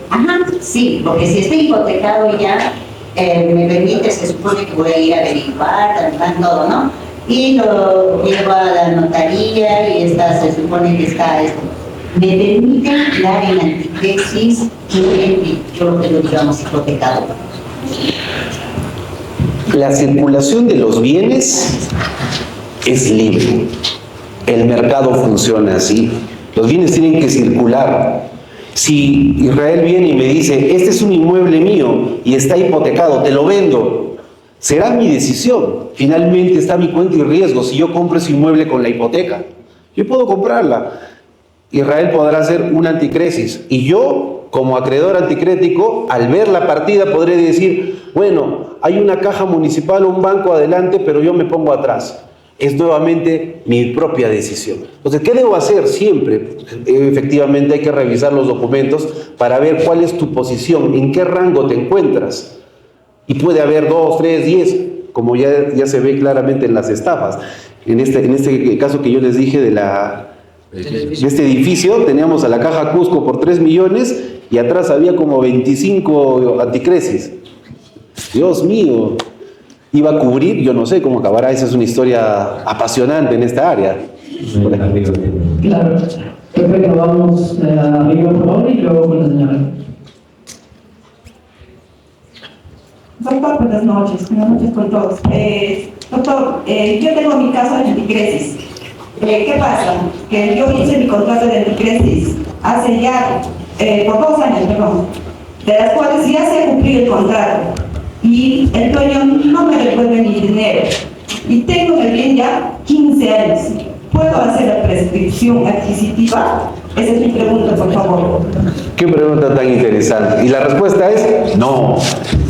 G: Ajá, sí, porque si está hipotecado ya, me permite, se supone que voy a ir a averiguar, averiguar todo, ¿no? Y lo llevo a la notaría y se supone que está esto. ¿Me permite dar en anticresis que yo lo tengo, digamos, hipotecado?
B: La circulación de los bienes es libre. El mercado funciona así. Los bienes tienen que circular. Si Israel viene y me dice, este es un inmueble mío y está hipotecado, te lo vendo, será mi decisión. Finalmente está mi cuenta y riesgo si yo compro ese inmueble con la hipoteca. Yo puedo comprarla. Israel podrá hacer un anticresis. Y yo, como acreedor anticrético, al ver la partida podré decir, bueno, hay una caja municipal o un banco adelante, pero yo me pongo atrás. Es nuevamente mi propia decisión. Entonces, ¿qué debo hacer? Siempre, efectivamente, hay que revisar los documentos para ver cuál es tu posición, en qué rango te encuentras. Y puede haber 2, 3, 10, como ya se ve claramente en las estafas. En este caso que yo les dije de este edificio, teníamos a la caja Cusco por 3 millones y atrás había como 25 anticresis. Dios mío. Iba a cubrir, yo no sé cómo acabará, esa es una historia apasionante en esta área.
A: Claro, perfecto, vamos arriba por favor y luego con la señora.
H: Doctor, buenas noches con todos. Doctor, yo tengo mi caso de anticresis. ¿Qué pasa? Que yo hice mi contrato de anticresis hace ya, por 2 años, perdón, de las cuales ya se cumplió el contrato. Y el dueño no me devuelve mi dinero. Y tengo el bien ya 15 años. ¿Puedo hacer la prescripción adquisitiva? Esa es mi pregunta, por favor.
B: Qué pregunta tan interesante. Y la respuesta es no.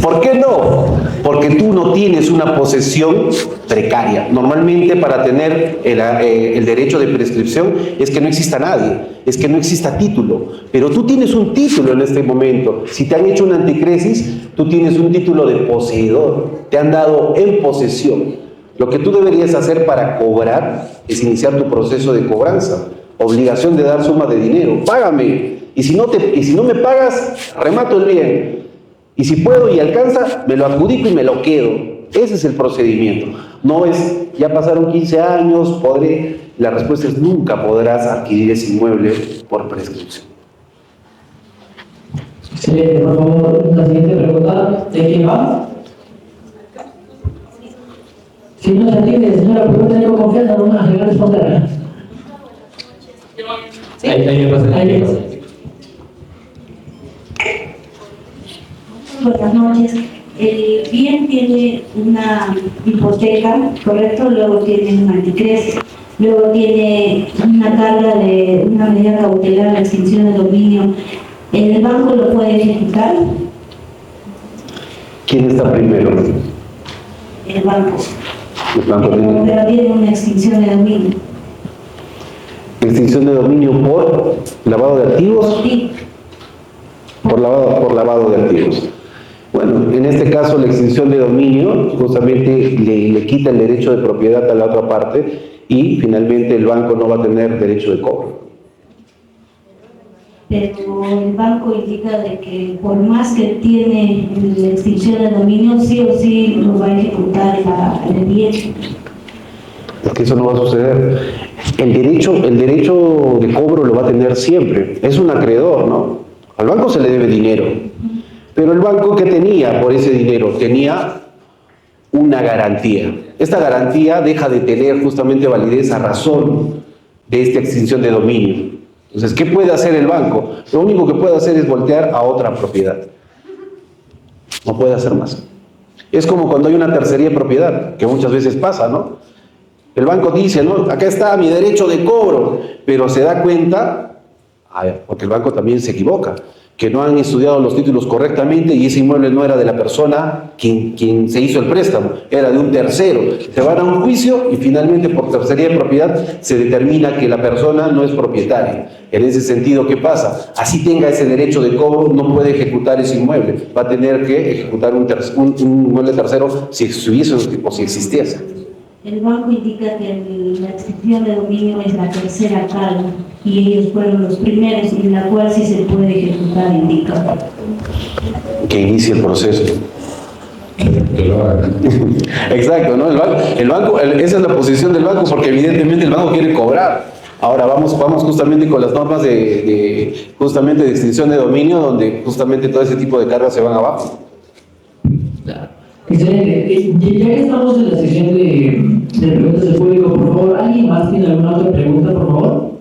B: ¿Por qué no? Porque tú no tienes una posesión precaria. Normalmente para tener el derecho de prescripción es que no exista nadie, es que no exista título. Pero tú tienes un título en este momento. Si te han hecho un anticresis, tú tienes un título de poseedor. Te han dado en posesión. Lo que tú deberías hacer para cobrar es iniciar tu proceso de cobranza. Obligación de dar suma de dinero. Págame. Y si no me pagas, remato el bien. Y si puedo y alcanza, me lo adjudico y me lo quedo. Ese es el procedimiento. No es, ya pasaron 15 años, podré. La respuesta es nunca podrás adquirir ese inmueble por prescripción.
A: Excelente, por favor, la siguiente pregunta. ¿De quién va? Si no se atiende, señora, pregunta yo confianza, no me voy a responder.
E: ¿Sí? Ahí me pasa.
A: Ahí me pasa.
G: Buenas noches. El bien tiene una hipoteca, ¿correcto? Luego tiene un anticresis, luego tiene una carga de una medida cautelar de extinción de dominio. ¿El banco lo puede ejecutar?
B: ¿Quién está primero?
G: El banco.
B: El banco
G: Pero tiene una extinción de dominio.
B: extinción de dominio por lavado de activos.
G: Sí.
B: Por lavado de activos. Bueno, en este caso la extinción de dominio justamente le quita el derecho de propiedad a la otra parte y finalmente el banco no va a tener derecho de cobro.
I: pero el banco indica de que por más que tiene la extinción de dominio, sí o sí lo va a ejecutar el bien.
B: Es que eso no va a suceder. El derecho de cobro lo va a tener siempre. Es un acreedor, ¿no? Al banco se le debe dinero. Pero el banco, ¿qué tenía por ese dinero? Tenía una garantía. Esta garantía deja de tener justamente validez a razón de esta extinción de dominio. Entonces, ¿qué puede hacer el banco? Lo único que puede hacer es voltear a otra propiedad. No puede hacer más. Es como cuando hay una tercería de propiedad, que muchas veces pasa, ¿no? El banco dice, ¿no? Acá está mi derecho de cobro, pero se da cuenta, porque el banco también se equivoca, que no han estudiado los títulos correctamente y ese inmueble no era de la persona quien se hizo el préstamo, era de un tercero. Se van a un juicio y finalmente por tercería de propiedad se determina que la persona no es propietaria. En ese sentido, ¿qué pasa? Así tenga ese derecho de cobro, no puede ejecutar ese inmueble. Va a tener que ejecutar un inmueble tercero si estuviese o si existiese.
I: El banco indica que la extinción de dominio es la tercera cala y ellos fueron los primeros en la cual sí se puede ejecutar, indica.
B: Que inicie el proceso.
E: Que lo haga.
B: Exacto, ¿no? El banco, esa es la posición del banco, porque evidentemente el banco quiere cobrar. Ahora vamos justamente con las normas justamente de extinción de dominio, donde justamente todo ese tipo de cargas se van abajo.
A: Claro. Excelente. Ya que estamos en la sección de preguntas del público, por favor, ¿alguien más tiene alguna otra pregunta, por favor?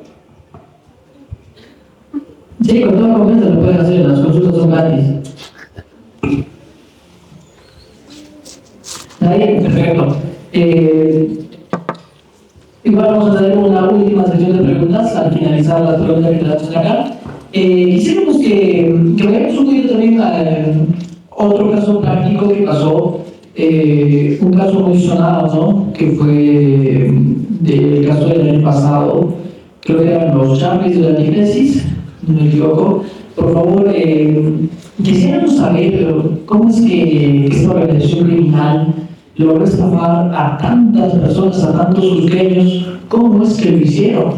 A: Sí, con toda confianza lo pueden hacer, las consultas son gratis. ¿Está bien? Perfecto. Igual vamos a hacer una última sección de preguntas al finalizar las preguntas que tenemos acá. Quisiéramos que vayamos un poquito también a otro caso práctico que pasó, un caso muy sonado, ¿no? Que fue el caso del año pasado, creo que eran los Champions de la anticresis, no me equivoco. Por favor, quisiéramos saber cómo es que esta organización criminal logró estafar a tantas personas, a tantos cusqueños, ¿cómo es que lo hicieron?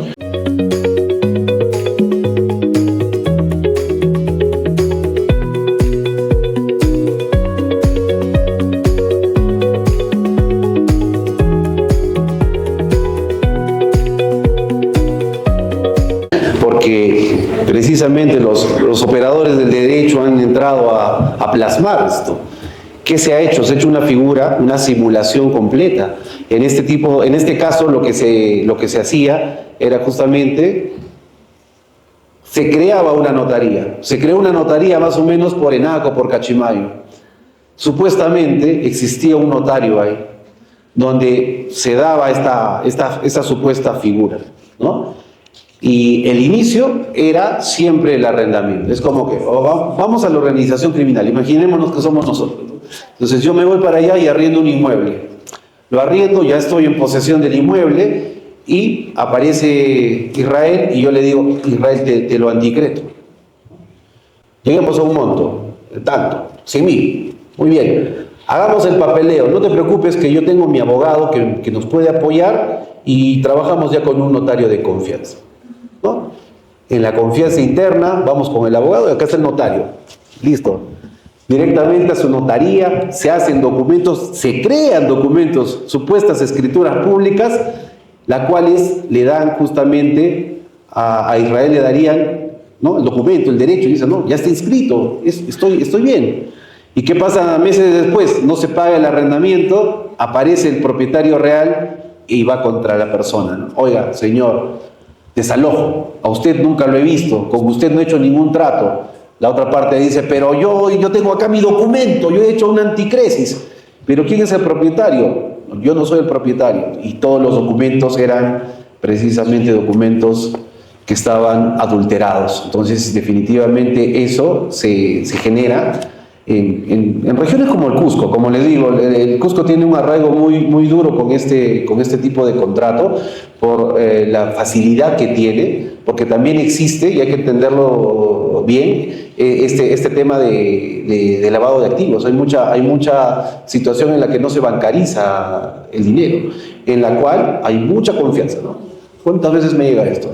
B: Porque precisamente los operadores del derecho han entrado a plasmar esto. ¿Qué se ha hecho? Se ha hecho una figura, una simulación completa. En este caso lo que se hacía era justamente, se creaba una notaría. Se creó una notaría más o menos por Enaco, por Cachimayo. Supuestamente existía un notario ahí, donde se daba esta supuesta figura, ¿no? Y el inicio era siempre el arrendamiento. Es como que vamos a la organización criminal, imaginémonos que somos nosotros, ¿no? Entonces yo me voy para allá y arriendo un inmueble. Lo arriendo, ya estoy en posesión del inmueble y aparece Israel y yo le digo, Israel, te lo anticreto. Lleguemos a un monto, tanto, 100.000. Muy bien, hagamos el papeleo. No te preocupes que yo tengo mi abogado que nos puede apoyar y trabajamos ya con un notario de confianza, ¿no? En la confianza interna vamos con el abogado y acá está el notario. Listo. Directamente a su notaría, se hacen documentos, se crean documentos, supuestas escrituras públicas, las cuales le dan justamente a Israel, le darían, ¿no?, el documento, el derecho, y dice, no, ya está inscrito, estoy bien. ¿Y qué pasa meses después? No se paga el arrendamiento, aparece el propietario real y va contra la persona, ¿no? Oiga, señor, desalojo, a usted nunca lo he visto, con usted no he hecho ningún trato. La otra parte dice, pero yo tengo acá mi documento, yo he hecho una anticresis. ¿Pero quién es el propietario? Yo no soy el propietario. Y todos los documentos eran precisamente documentos que estaban adulterados. Entonces, definitivamente eso se genera en regiones como el Cusco. Como les digo, el Cusco tiene un arraigo muy duro con este tipo de contrato por la facilidad que tiene, porque también existe, y hay que entenderlo bien, este tema de lavado de activos. Hay mucha situación en la que no se bancariza el dinero, en la cual hay mucha confianza, ¿no? ¿Cuántas veces me llega esto?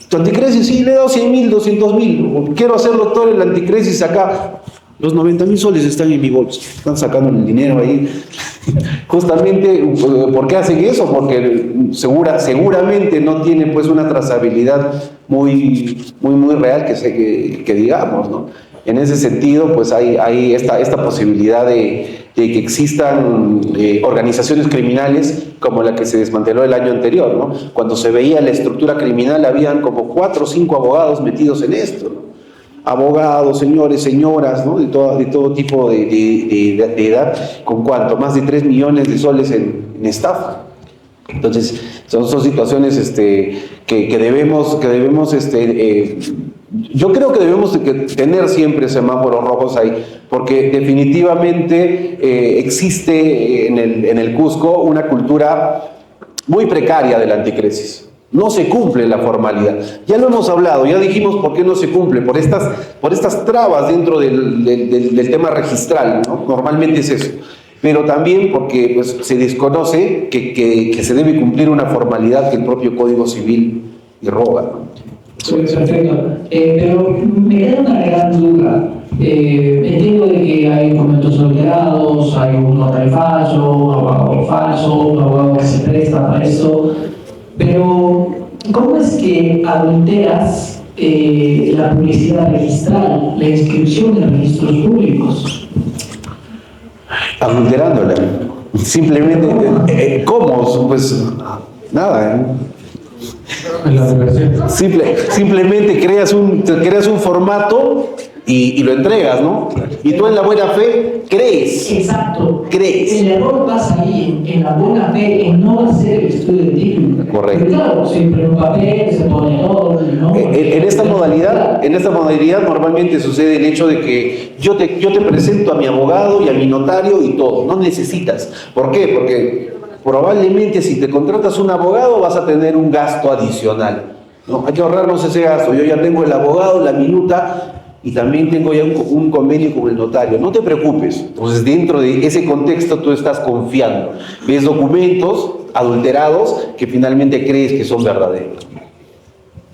B: ¿Tu anticresis? Sí, le he dado 100.000, 200.000. Quiero hacer, doctor, el anticresis acá. Los 90.000 soles están en mi bolsa. Están sacando el dinero ahí. Justamente, ¿por qué hacen eso? Porque seguramente no tiene pues una trazabilidad muy real que digamos, ¿no? En ese sentido, pues hay esta posibilidad de que existan organizaciones criminales como la que se desmanteló el año anterior, ¿no? Cuando se veía la estructura criminal, habían como 4 o 5 abogados metidos en esto, ¿no? Abogados, señores, señoras, ¿no? de todo tipo de edad, ¿con cuánto? Más de 3 millones de soles en estafa. Entonces, son situaciones que debemos yo creo que debemos tener siempre semáforos rojos ahí, porque definitivamente existe en el Cusco una cultura muy precaria de la anticresis. No se cumple la formalidad. Ya lo hemos hablado, ya dijimos por qué no se cumple, por estas trabas dentro del tema registral, ¿no? Normalmente es eso. Pero también porque pues, se desconoce que se debe cumplir una formalidad que el propio Código Civil irroga, ¿no?
A: Perfecto. Pero me queda una gran duda. Entiendo de que hay documentos adulterados, hay un notario falso, un abogado falso, un abogado que se presta para eso. Pero, ¿cómo es que adulteras la publicidad registral, la inscripción en registros públicos?
B: Adulterándola. Simplemente, ¿cómo? Pues nada, simplemente creas un formato y lo entregas, ¿no? Y tú en la buena fe crees.
A: Exacto.
B: Crees.
A: El error pasa ahí, en la buena fe, en no hacer el estudio de título.
B: Correcto.
A: Pero claro, siempre en un papel se pone todo, ¿no?
B: En esta modalidad normalmente sucede el hecho de que yo te presento a mi abogado y a mi notario y todo. No necesitas. ¿Por qué? Porque probablemente si te contratas un abogado vas a tener un gasto adicional, ¿no? Hay que ahorrarnos ese gasto. Yo ya tengo el abogado, la minuta y también tengo ya un convenio con el notario. No te preocupes. Entonces, dentro de ese contexto tú estás confiando. Ves documentos adulterados que finalmente crees que son verdaderos.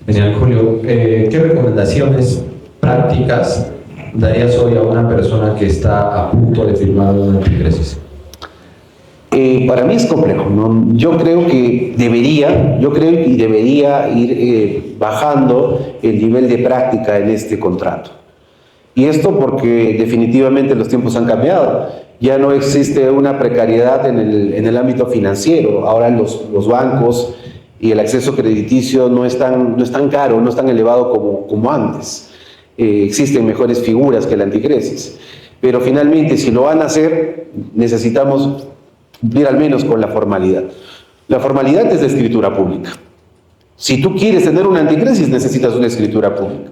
E: Genial, Julio. ¿Qué recomendaciones prácticas darías hoy a una persona que está a punto de firmar una anticresis?
B: Para mí es complejo, ¿no? Yo creo que debería ir bajando el nivel de práctica en este contrato. Y esto porque definitivamente los tiempos han cambiado. Ya no existe una precariedad en el ámbito financiero. Ahora los bancos y el acceso crediticio no es tan caro, no es tan elevado como antes. Existen mejores figuras que la anticresis. Pero finalmente, si lo van a hacer, necesitamos cumplir al menos con la formalidad. La formalidad es la escritura pública. Si tú quieres tener una anticresis, necesitas una escritura pública.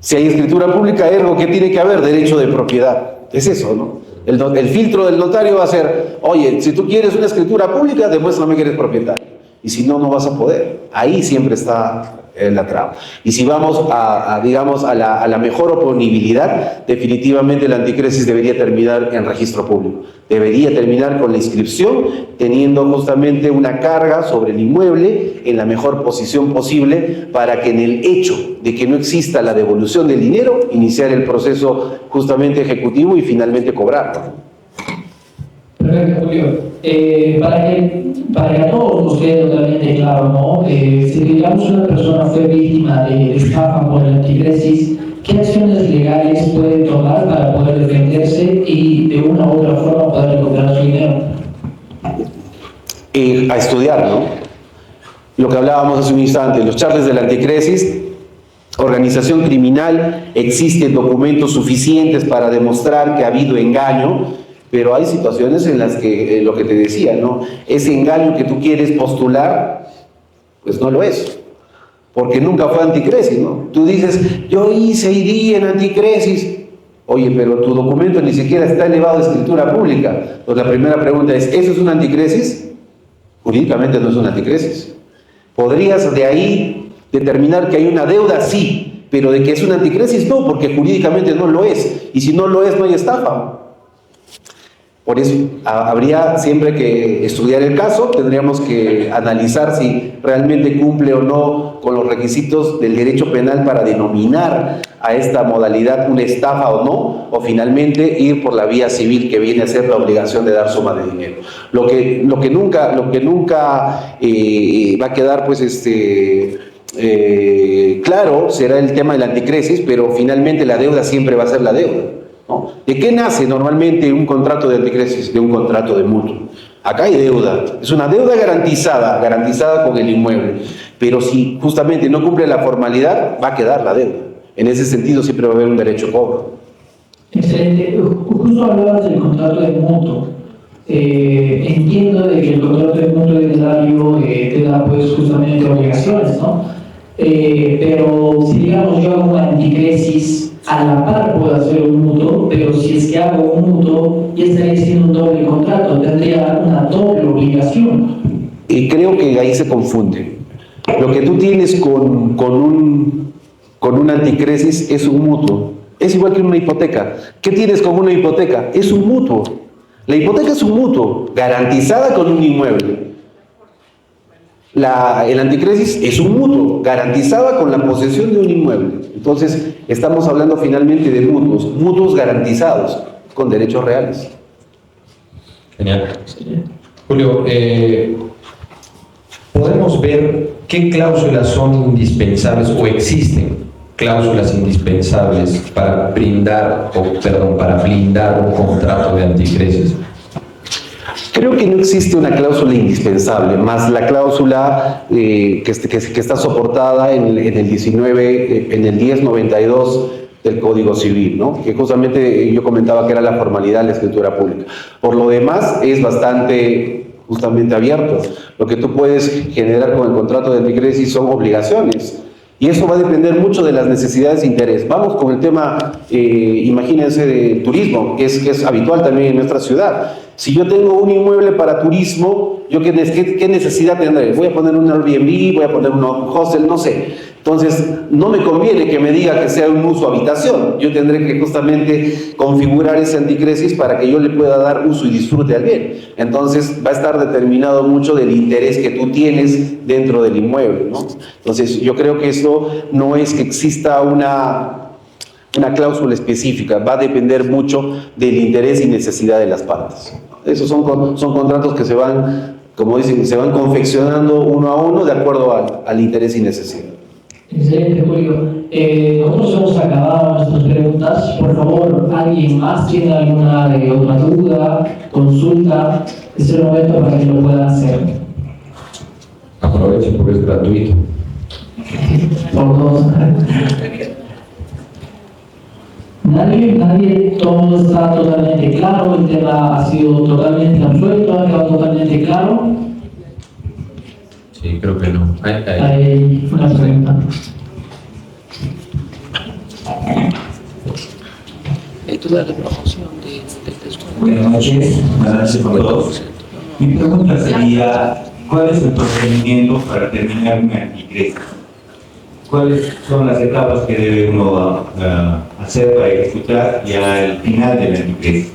B: Si hay escritura pública, ergo, ¿qué tiene que haber? Derecho de propiedad. Es eso, ¿no? El filtro del notario va a ser, oye, si tú quieres una escritura pública, demuéstrame que eres propietario. Y si no, no vas a poder. Ahí siempre está la traba. Y si vamos digamos, a la mejor oponibilidad, definitivamente la anticresis debería terminar en registro público. Debería terminar con la inscripción, teniendo justamente una carga sobre el inmueble en la mejor posición posible para que en el hecho de que no exista la devolución del dinero, iniciar el proceso justamente ejecutivo y finalmente cobrarlo.
A: Perfecto, Julio. Para que a todos nos quede totalmente claro, ¿no? Si digamos una persona fue víctima de estafa por la anticresis, ¿qué acciones legales puede tomar para poder defenderse y de una u otra forma poder recuperar su dinero?
B: A estudiar, ¿no? Lo que hablábamos hace un instante, los charles de la anticresis, organización criminal, existen documentos suficientes para demostrar que ha habido engaño. Pero hay situaciones en las que, lo que te decía, ¿no? Ese engaño que tú quieres postular, pues no lo es. Porque nunca fue anticresis, ¿no? Tú dices, yo iría en anticresis. Oye, pero tu documento ni siquiera está elevado a escritura pública. Pues la primera pregunta es, ¿eso es una anticresis? Jurídicamente no es una anticresis. ¿Podrías de ahí determinar que hay una deuda? Sí. Pero de que es una anticresis, no, porque jurídicamente no lo es. Y si no lo es, no hay estafa. Por eso habría siempre que estudiar el caso, tendríamos que analizar si realmente cumple o no con los requisitos del derecho penal para denominar a esta modalidad una estafa o no, o finalmente ir por la vía civil, que viene a ser la obligación de dar suma de dinero. Lo que nunca va a quedar pues claro será el tema del anticresis, pero finalmente la deuda siempre va a ser la deuda, ¿no? ¿De qué nace normalmente un contrato de anticresis? De un contrato de mutuo. Acá hay deuda, es una deuda garantizada con el inmueble, pero si justamente no cumple la formalidad, va a quedar la deuda. En ese sentido siempre va a haber un derecho a cobro.
A: Excelente. Justo hablabas del contrato de mutuo. Entiendo de que el contrato de mutuo hereditario te da pues justamente obligaciones, ¿no? Pero si digamos yo hago una anticresis, a la par puedo hacer un mutuo, pero si es que hago un mutuo, ya estaría haciendo un doble contrato, tendría una doble obligación.
B: Y creo que ahí se confunde. Lo que tú tienes con un anticresis es un mutuo. Es igual que una hipoteca. ¿Qué tienes con una hipoteca? Es un mutuo. La hipoteca es un mutuo, garantizada con un inmueble. El anticresis es un mutuo, garantizada con la posesión de un inmueble. Entonces, estamos hablando finalmente de mutuos garantizados, con derechos reales.
E: Genial. Julio, ¿podemos ver qué cláusulas son indispensables o existen cláusulas indispensables para blindar un contrato de anticresis?
B: Creo que no existe una cláusula indispensable, más la cláusula que está soportada en el 1092 del Código Civil, ¿no? Que justamente yo comentaba que era la formalidad de la escritura pública. Por lo demás, es bastante justamente abierto. Lo que tú puedes generar con el contrato de anticresis son obligaciones. Y eso va a depender mucho de las necesidades de interés. Vamos con el tema, imagínense, del turismo, que es habitual también en nuestra ciudad. Si yo tengo un inmueble para turismo, ¿yo qué necesidad tendré? Voy a poner un Airbnb, voy a poner un hostel, no sé. Entonces, no me conviene que me diga que sea un uso habitación. Yo tendré que justamente configurar ese anticresis para que yo le pueda dar uso y disfrute al bien. Entonces, va a estar determinado mucho del interés que tú tienes dentro del inmueble, ¿no? Entonces, yo creo que eso no es que exista una cláusula específica, va a depender mucho del interés y necesidad de las partes. Esos son contratos que se van, como dicen, se van confeccionando uno a uno de acuerdo al interés y necesidad.
A: Excelente, Julio. Nosotros hemos acabado nuestras preguntas. Por favor, ¿alguien más tiene alguna otra duda, consulta? Es el momento para que lo puedan hacer.
E: Aprovechen porque es gratuito.
A: Por dos. Nadie, todo está totalmente claro, el tema ha sido totalmente absuelto, ha quedado totalmente claro.
E: Sí, creo que no.
A: Hay una pregunta.
D: Toda la promoción del descuento.
J: Buenas noches con todos. Mi pregunta sería, ¿cuál es el procedimiento para terminar un anticresis? ¿Cuáles son las etapas que debe uno hacer para ejecutar ya el final del anticresis?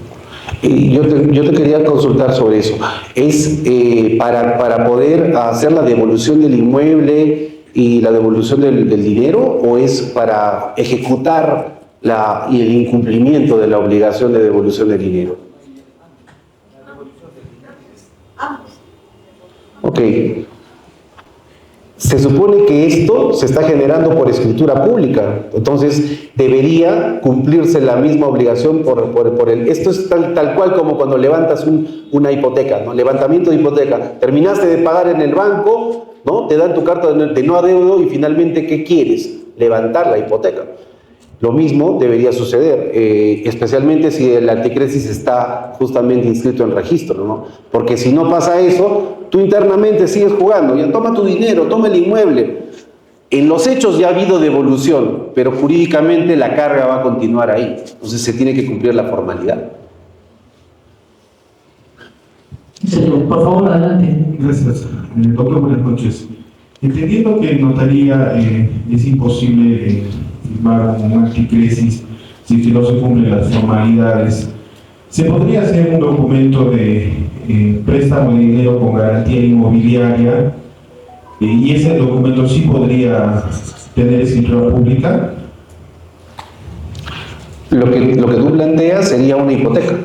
B: Y yo te quería consultar sobre eso. ¿Es para poder hacer la devolución del inmueble y la devolución del dinero, o es para ejecutar y el incumplimiento de la obligación de devolución del dinero? Ok. Se supone que esto se está generando por escritura pública, entonces debería cumplirse la misma obligación por el... Esto es tal cual como cuando levantas una hipoteca, ¿no? Levantamiento de hipoteca. Terminaste de pagar en el banco, ¿no? Te dan tu carta de no adeudo y finalmente, ¿qué quieres? Levantar la hipoteca. Lo mismo debería suceder, especialmente si el anticresis está justamente inscrito en registro, ¿no? Porque si no pasa eso, tú internamente sigues jugando, ya toma tu dinero, toma el inmueble. En los hechos ya ha habido devolución, pero jurídicamente la carga va a continuar ahí. Entonces se tiene que cumplir la formalidad.
A: Por favor, adelante.
K: Gracias. Doctor, buenas noches. Entendiendo que en notaría es imposible firmar un anticresis si es que no se cumplen las formalidades, ¿Se podría hacer un documento de préstamo de dinero con garantía inmobiliaria y ese documento sí podría tener escritura pública?
B: Lo que tú planteas sería una hipoteca.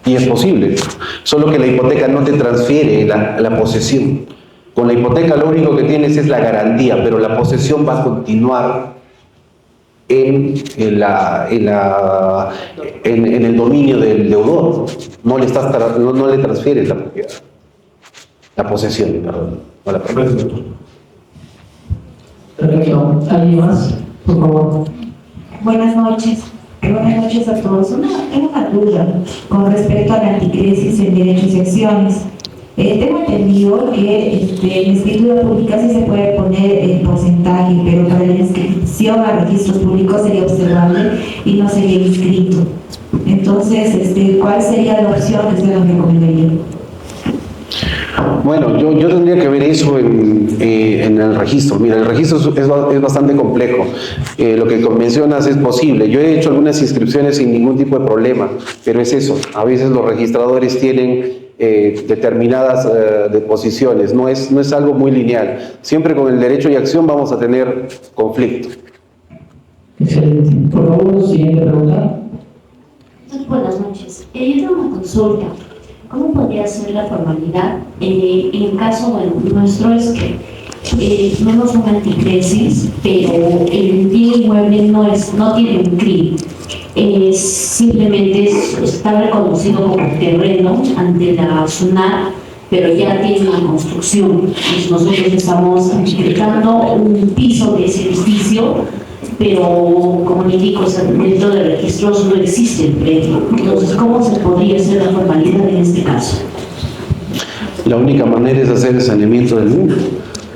B: Y es posible, solo que la hipoteca no te transfiere la posesión. Con la hipoteca lo único que tienes es la garantía, pero la posesión va a continuar en el dominio del deudor. No le transfieres la propiedad, la posesión, perdón, no la propiedad.
A: Perfecto. ¿Alguien más? Por favor.
I: Buenas noches. Buenas noches a todos. Tengo una duda con respecto a la anticrisis en derechos y acciones. Tengo entendido que en escritura pública sí se puede poner el porcentaje, pero para la inscripción a registros públicos sería observable y no sería inscrito. Entonces, ¿cuál sería la opción que usted nos recomendaría?
B: Bueno, yo tendría que ver eso en el registro. Mira, el registro es bastante complejo. Lo que mencionas es posible. Yo he hecho algunas inscripciones sin ningún tipo de problema, pero es eso. A veces los registradores tienen determinadas deposiciones. No es algo muy lineal. Siempre con el derecho y acción vamos a tener conflicto.
A: Excelente. Por favor, siguiente pregunta.
I: Buenas noches. Yo tengo una consulta. ¿Cómo podría ser la formalidad? En el caso nuestro es que no son anticrisis, pero el bien inmueble no tiene un CRI. Simplemente está reconocido como terreno ante la SUNAT, pero ya tiene una construcción. Nosotros estamos decretando un piso de ese edificio, pero como le indico, dentro de registros no existe el predio. Entonces, ¿cómo se podría hacer la formalidad en este caso?
B: La única manera es hacer el saneamiento del mundo.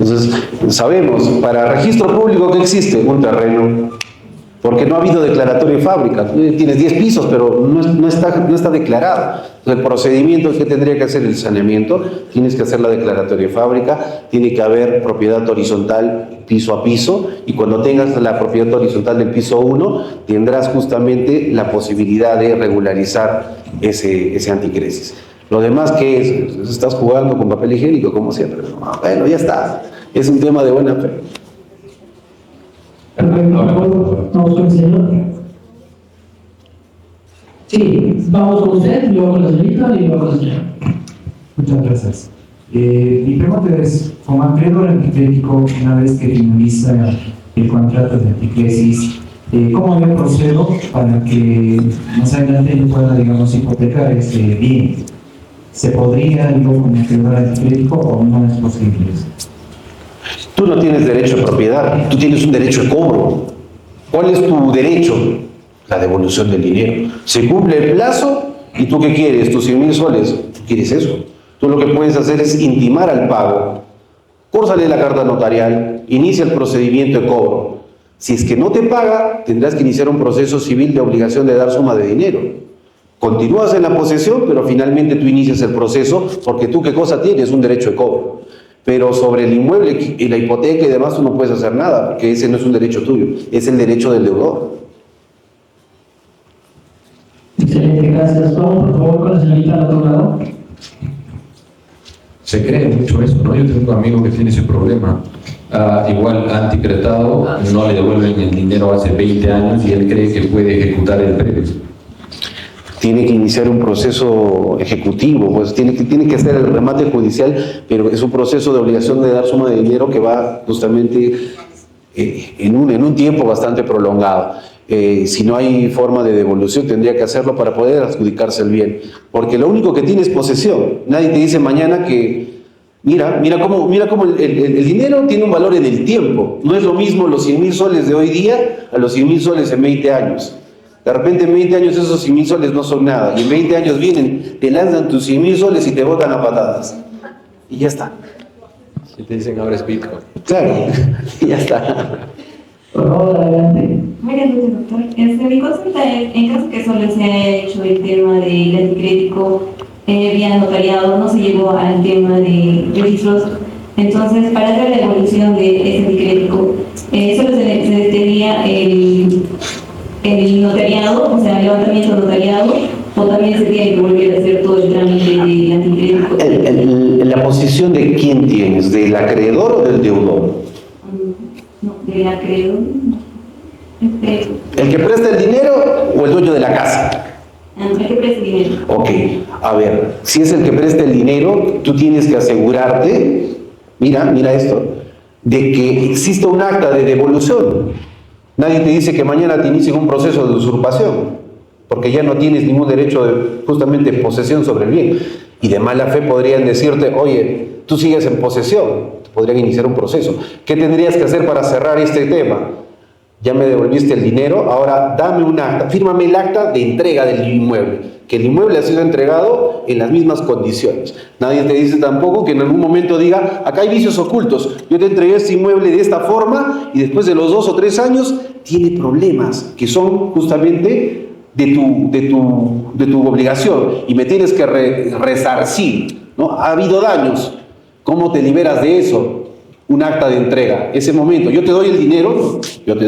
B: Entonces, sabemos, para registro público que existe un terreno, porque no ha habido declaratorio de fábrica. Tienes 10 pisos, pero no está declarado. Entonces, el procedimiento que tendría que hacer el saneamiento, tienes que hacer la declaratoria de fábrica, tiene que haber propiedad horizontal piso a piso, y cuando tengas la propiedad horizontal del piso 1, tendrás justamente la posibilidad de regularizar ese anticrisis. Lo demás, ¿qué es? Estás jugando con papel higiénico, como siempre. Bueno, ya está. Es un tema de buena fe.
A: Perfecto. Vamos con el señor. Sí, vamos con usted, luego con la señorita y luego con la señora.
L: Muchas gracias. Mi pregunta es, como acreedor anticrético, una vez que finaliza el contrato de anticresis, ¿cómo yo procedo para que más adelante yo pueda, digamos, hipotecar ese bien? ¿Se podría, yo como acreedor anticrético, o no es posible eso?
B: Tú no tienes derecho a propiedad, tú tienes un derecho de cobro. ¿Cuál es tu derecho? La devolución del dinero. Se cumple el plazo y tú ¿qué quieres? Tus 100.000 soles. ¿Tú quieres eso? Tú lo que puedes hacer es intimar al pago, córsale la carta notarial, inicia el procedimiento de cobro. Si es que no te paga, tendrás que iniciar un proceso civil de obligación de dar suma de dinero. Continúas en la posesión, pero finalmente tú inicias el proceso porque tú ¿qué cosa tienes? Un derecho de cobro. Pero sobre el inmueble y la hipoteca y demás tú no puedes hacer nada, porque ese no es un derecho tuyo, es el derecho del deudor.
A: Excelente, gracias. Vamos por favor con la señorita al otro lado.
E: Se cree mucho eso, ¿no? Yo tengo un amigo que tiene ese problema. Igual anticretado, no le devuelven el dinero hace 20 años y él cree que puede ejecutar el predio.
B: Tiene que iniciar un proceso ejecutivo, pues tiene que hacer el remate judicial, pero es un proceso de obligación de dar suma de dinero que va justamente en un tiempo bastante prolongado. Si no hay forma de devolución, tendría que hacerlo para poder adjudicarse el bien, porque lo único que tiene es posesión. Nadie te dice mañana que mira cómo el dinero tiene un valor en el tiempo. No es lo mismo los 100.000 soles de hoy día a los 100.000 soles en 20 años. De repente en 20 años esos 100.000 soles no son nada, y en 20 años vienen, te lanzan tus 100.000 soles y te botan a patadas. Y ya está.
C: Y te dicen ahora es Bitcoin.
B: Claro, y ya está.
A: Por favor, adelante.
I: Buenas noches, doctor. Mi consulta es, en caso que solo se haya hecho el tema del anticrético vía notariado, no se llegó al tema de registros. Entonces, para hacer la evolución de ese anticrético, solo se tenía el notariado, o sea, el levantamiento notariado, o también se tiene que volver a hacer todo el trámite de anticrédito?
B: ¿La posición de quién tienes? ¿Del acreedor o del deudor?
I: No, del acreedor.
B: ¿El que presta el dinero o el dueño de la casa?
I: El que presta el dinero.
B: Ok, a ver, si es el que presta el dinero, tú tienes que asegurarte, mira esto, de que exista un acta de devolución. Nadie te dice que mañana te inicien un proceso de usurpación, porque ya no tienes ningún derecho de justamente posesión sobre el bien. Y de mala fe podrían decirte, oye, tú sigues en posesión, podrían iniciar un proceso. ¿Qué tendrías que hacer para cerrar este tema? Ya me devolviste el dinero, ahora dame un acta, fírmame el acta de entrega del inmueble, que el inmueble ha sido entregado en las mismas condiciones. Nadie te dice tampoco que en algún momento diga, acá hay vicios ocultos, yo te entregué este inmueble de esta forma y después de los 2 o 3 años tiene problemas que son justamente de tu obligación y me tienes que resarcir, ¿no? Ha habido daños, ¿cómo te liberas de eso? Un acta de entrega, ese momento, yo te doy el dinero, yo te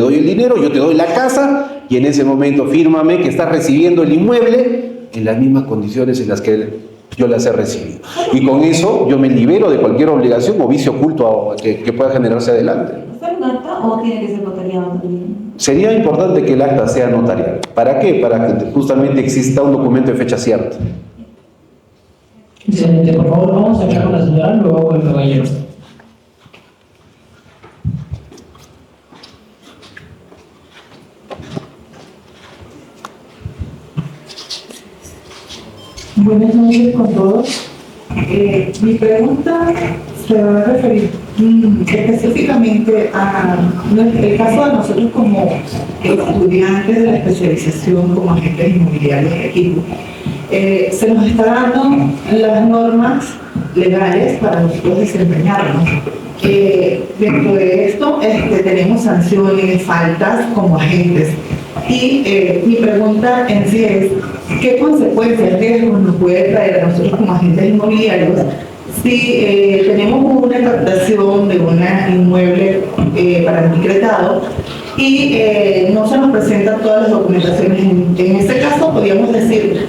B: doy la casa y en ese momento fírmame que estás recibiendo el inmueble en las mismas condiciones en las que yo las he recibido. Y con eso yo me libero de cualquier obligación o vicio oculto que pueda generarse adelante.
I: ¿Es un acta o tiene que ser notariado también?
B: Sería importante que el acta sea notarial. ¿Para qué? Para que justamente exista un documento de fecha cierta.
A: Excelente, por favor, vamos a hablar con la señora, luego con el caballero.
H: Buenas noches con todos. Mi pregunta se va a referir específicamente a el caso de nosotros como estudiantes de la especialización como agentes inmobiliarios de equipo. Se nos está dando las normas legales para nosotros desempeñarnos. Dentro de esto tenemos sanciones, faltas como agentes. Y mi pregunta en sí es, ¿qué consecuencias, riesgos nos puede traer a nosotros como agentes inmobiliarios si tenemos una captación de un inmueble para anticretado y no se nos presentan todas las documentaciones? En este caso podríamos decir,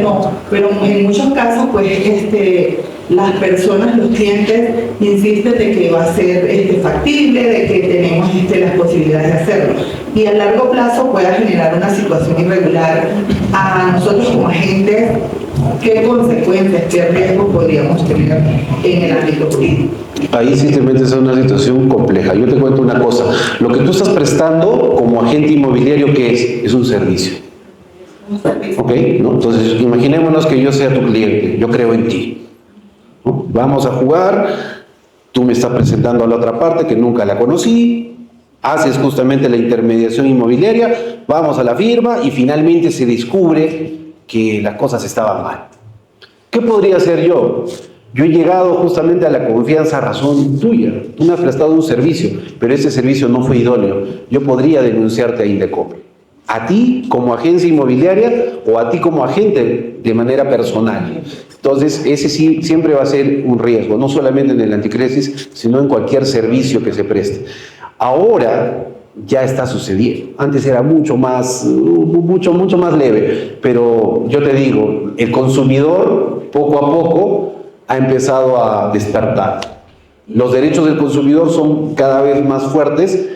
H: no, pero en muchos casos pues las personas, los clientes insisten de que va a ser factible, de que tenemos las posibilidades de hacerlo y a largo plazo pueda generar una situación irregular a nosotros como agentes. ¿Qué consecuencias, qué riesgos podríamos tener en el ámbito jurídico?
B: Ahí simplemente es una situación compleja. Yo te cuento una cosa. Lo que tú estás prestando como agente inmobiliario, ¿qué es? Es un servicio. ¿Ok? ¿No? Entonces, imaginémonos que yo sea tu cliente. Yo creo en ti, ¿no? Vamos a jugar. Tú me estás presentando a la otra parte que nunca la conocí. Haces justamente la intermediación inmobiliaria. Vamos a la firma y finalmente se descubre que las cosas estaban mal. ¿Qué podría hacer yo? Yo he llegado justamente a la confianza a razón tuya. Tú me has prestado un servicio, pero ese servicio no fue idóneo. Yo podría denunciarte a Indecopi. A ti como agencia inmobiliaria o a ti como agente de manera personal. Entonces, ese sí siempre va a ser un riesgo, no solamente en el anticrisis, sino en cualquier servicio que se preste. Ahora ya está sucediendo. Antes era mucho más leve, pero yo te digo, el consumidor poco a poco ha empezado a despertar. Los derechos del consumidor son cada vez más fuertes.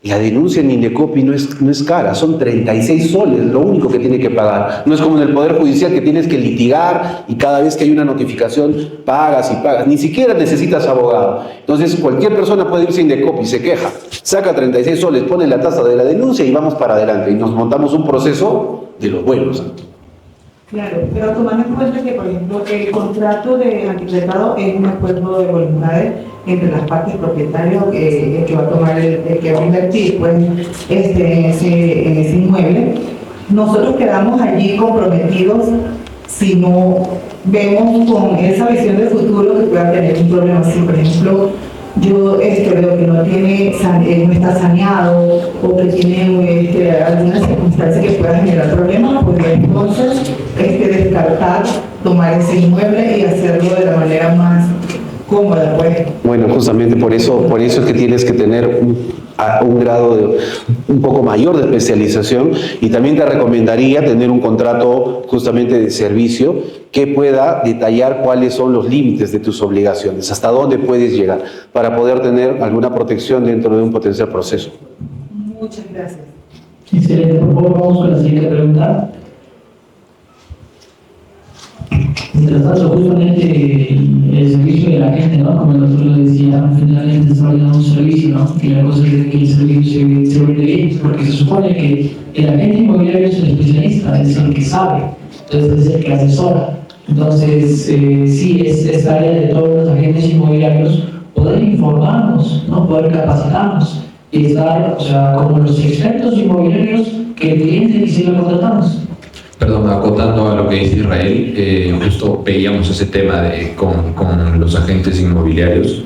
B: La denuncia en Indecopi no es cara, son 36 soles, lo único que tiene que pagar. No es como en el Poder Judicial que tienes que litigar y cada vez que hay una notificación pagas y pagas. Ni siquiera necesitas abogado. Entonces cualquier persona puede irse a Indecopi, se queja, saca 36 soles, pone la tasa de la denuncia y vamos para adelante. Y nos montamos un proceso de los buenos.
H: Claro, pero tomando en cuenta que, por ejemplo, el contrato de anticretado es un acuerdo de voluntades entre las partes propietarias que va a tomar el que va a invertir pues, en ese inmueble. Nosotros quedamos allí comprometidos si no vemos con esa visión de futuro que pueda tener un problema. Si, por ejemplo, yo veo que no está saneado o que tiene alguna circunstancia que pueda generar problemas, pues entonces descartar, tomar ese inmueble y hacerlo de la manera más
A: ¿Cómo la puede?
B: Bueno, justamente por eso es que tienes que tener un grado un poco mayor de especialización, y también te recomendaría tener un contrato justamente de servicio que pueda detallar cuáles son los límites de tus obligaciones, hasta dónde puedes llegar, para poder tener alguna protección dentro de un potencial proceso.
H: Muchas gracias.
A: Excelente, por favor, vamos con la siguiente pregunta. Mientras tanto, justamente el servicio de la gente, ¿no? Como el doctor lo decía, finalmente está brindando un servicio, ¿no? Y la cosa es que el servicio se brinde bien, porque se supone que el agente inmobiliario es el especialista, es el que sabe, entonces es el que asesora. Entonces, sí, es tarea de todos los agentes inmobiliarios poder informarnos, ¿no? Poder capacitarnos y estar, o sea, como los expertos inmobiliarios que el cliente quisiera contratarnos.
E: Perdón, acotando a lo que dice Israel, justo veíamos ese tema con los agentes inmobiliarios.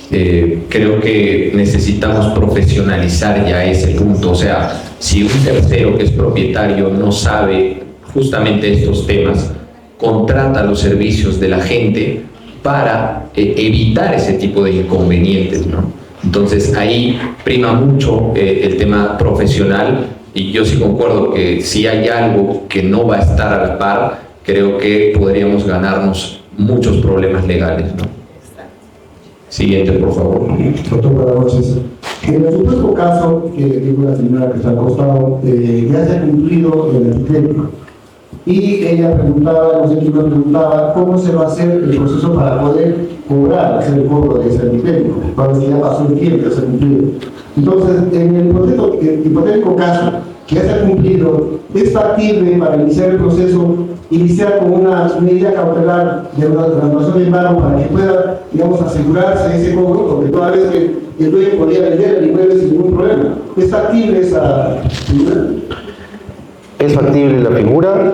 E: Creo que necesitamos profesionalizar ya ese punto. O sea, si un tercero que es propietario no sabe justamente estos temas, contrata los servicios de la gente para evitar ese tipo de inconvenientes, ¿no? Entonces ahí prima mucho el tema profesional. Y yo sí concuerdo que si hay algo que no va a estar a la par, creo que podríamos ganarnos muchos problemas legales, ¿no? Siguiente, por favor.
M: Doctor, buenas noches. En el supuesto caso que dijo la señora que está al costado, ya se ha cumplido el anticrético. Y ella preguntaba, no sé quién me preguntaba, ¿cómo se va a hacer el proceso para poder cobrar, hacer el cobro de ese anticrético? Cuando ya pasó el tiempo, ya se ha cumplido. Entonces, en el hipotético caso que ya se ha cumplido, ¿es factible para iniciar el proceso, iniciar con una medida cautelar de una transformación de embargo para que pueda, digamos, asegurarse ese cobro? Porque toda vez que el dueño podría vender el inmueble sin ningún problema. ¿Es factible esa figura?
B: Es factible la figura,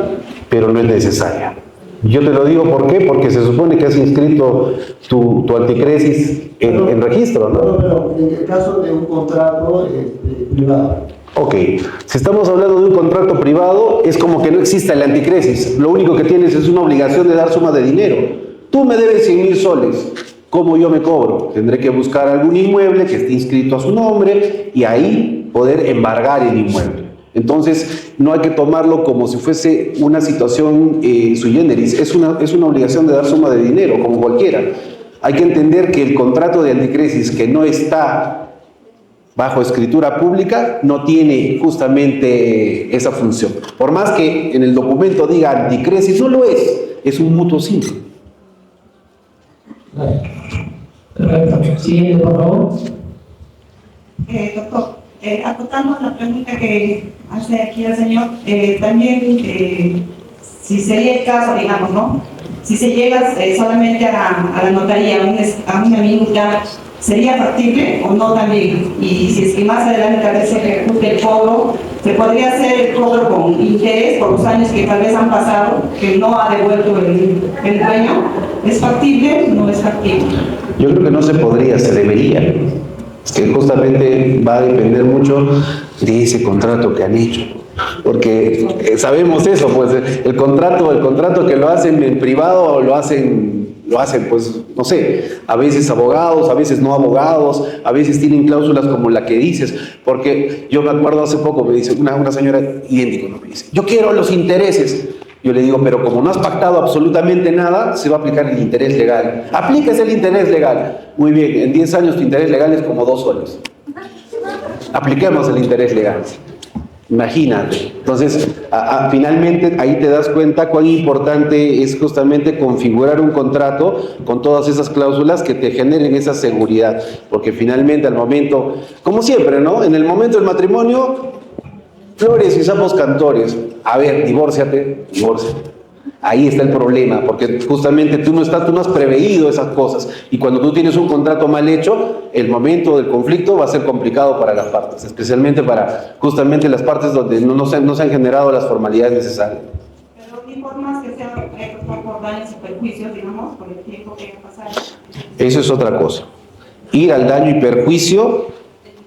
B: pero no es necesaria. Yo te lo digo, ¿por qué? Porque se supone que has inscrito tu anticresis en registro, ¿no?
M: Pero en el caso de un contrato privado.
B: Ok, si estamos hablando de un contrato privado, es como que no exista el anticresis. Lo único que tienes es una obligación de dar suma de dinero. Tú me debes 100.000 soles. ¿Cómo yo me cobro? Tendré que buscar algún inmueble que esté inscrito a su nombre y ahí poder embargar el inmueble. Entonces, no hay que tomarlo como si fuese una situación sui generis. Es una obligación de dar suma de dinero, como cualquiera. Hay que entender que el contrato de anticresis que no está bajo escritura pública no tiene justamente esa función. Por más que en el documento diga anticresis, no lo es un mutuo simple.
A: Perfecto. Siguiente, por favor.
H: Doctor, acotando la pregunta que hace aquí el señor, también si sería el caso, digamos, ¿no? Si se llega solamente a la notaría, a una minuta, ¿sería factible o no también? Y si es que más adelante tal vez se ejecute el cobro, ¿se podría hacer el cobro con interés por los años que tal vez han pasado, que no ha devuelto el dueño? ¿Es factible o no es factible?
B: Yo creo que no se podría, se debería. Es que justamente va a depender mucho de ese contrato que han hecho. Porque sabemos eso, pues el contrato que lo hacen en privado lo hacen pues, no sé, a veces abogados, a veces no abogados, a veces tienen cláusulas como la que dices, porque yo me acuerdo hace poco, me dice una señora idéntica, ¿no? Me dice, yo quiero los intereses. Yo le digo, pero como no has pactado absolutamente nada, se va a aplicar el interés legal. Aplíquese el interés legal. Muy bien, en 10 años tu interés legal es como 2 soles. Apliquemos el interés legal. Imagínate. Entonces, finalmente ahí te das cuenta cuán importante es justamente configurar un contrato con todas esas cláusulas que te generen esa seguridad. Porque finalmente al momento, como siempre, ¿no? En el momento del matrimonio, flores y sapos cantores. A ver, divórciate. Ahí está el problema, porque justamente tú no has preveído esas cosas. Y cuando tú tienes un contrato mal hecho, el momento del conflicto va a ser complicado para las partes, especialmente para justamente las partes donde no se han generado las formalidades necesarias.
H: Pero ni por más que sean por daños y perjuicios, digamos, por el tiempo que ha pasado.
B: Eso es otra cosa. Ir al daño y perjuicio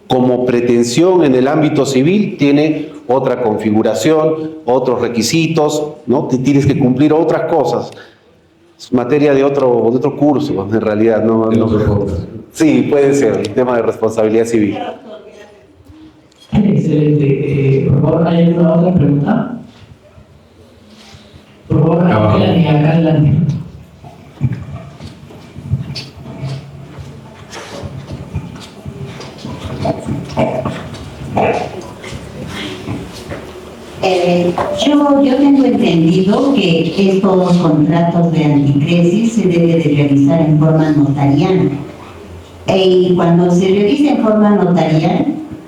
B: como pretensión en el ámbito civil tiene otra configuración, otros requisitos, ¿no? Tienes que cumplir otras cosas. Es materia de otro curso, en realidad. No. Sí, puede ser, el tema de responsabilidad civil.
A: Excelente. Por favor, ¿hay alguna otra pregunta? Por favor, acá adelante.
G: Yo tengo entendido que estos contratos de anticresis se debe de realizar en forma notarial. Y cuando se realiza en forma notarial,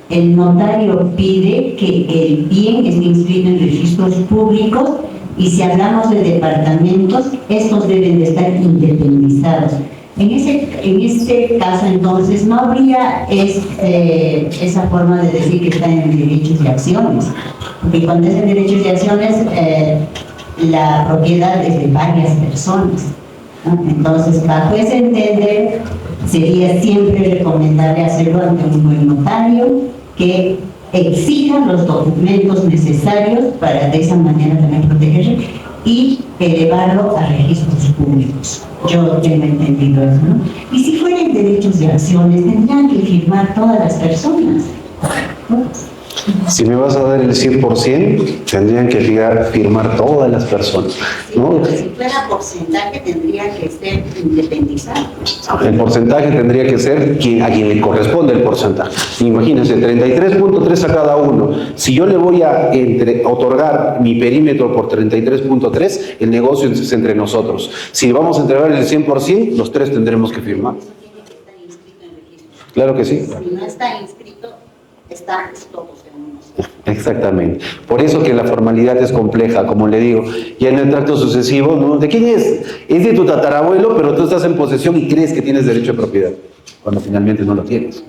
G: el notario pide que el bien esté inscrito en registros públicos y si hablamos de departamentos, estos deben de estar independizados. En este caso, entonces, no habría esa forma de decir que está en derechos y acciones, porque cuando es en derechos y acciones, la propiedad es de varias personas, ¿no? Entonces, bajo ese entender, sería siempre recomendable hacerlo ante un buen notario que exija los documentos necesarios para de esa manera también protegerse y elevarlo a registros públicos. Yo tengo entendido eso, ¿no? Y si fueran derechos y acciones, tendrían que firmar todas las personas, ¿no?
B: Si me vas a dar el 100%, tendrían que firmar todas las personas, ¿no?
G: Si fuera porcentaje, tendría que ser independizado.
B: El porcentaje tendría que ser a quien le corresponde el porcentaje. Imagínense, 33.3 a cada uno. Si yo le voy a otorgar mi perímetro por 33.3, el negocio es entre nosotros. Si vamos a entregar el 100%, los tres tendremos que firmar. Claro que sí.
G: Si no está inscrito, están todos en uno.
B: Exactamente. Por eso que la formalidad es compleja, como le digo. Ya en el tracto sucesivo, ¿no? ¿De quién es? Es de tu tatarabuelo, pero tú estás en posesión y crees que tienes derecho de propiedad, cuando finalmente no lo tienes.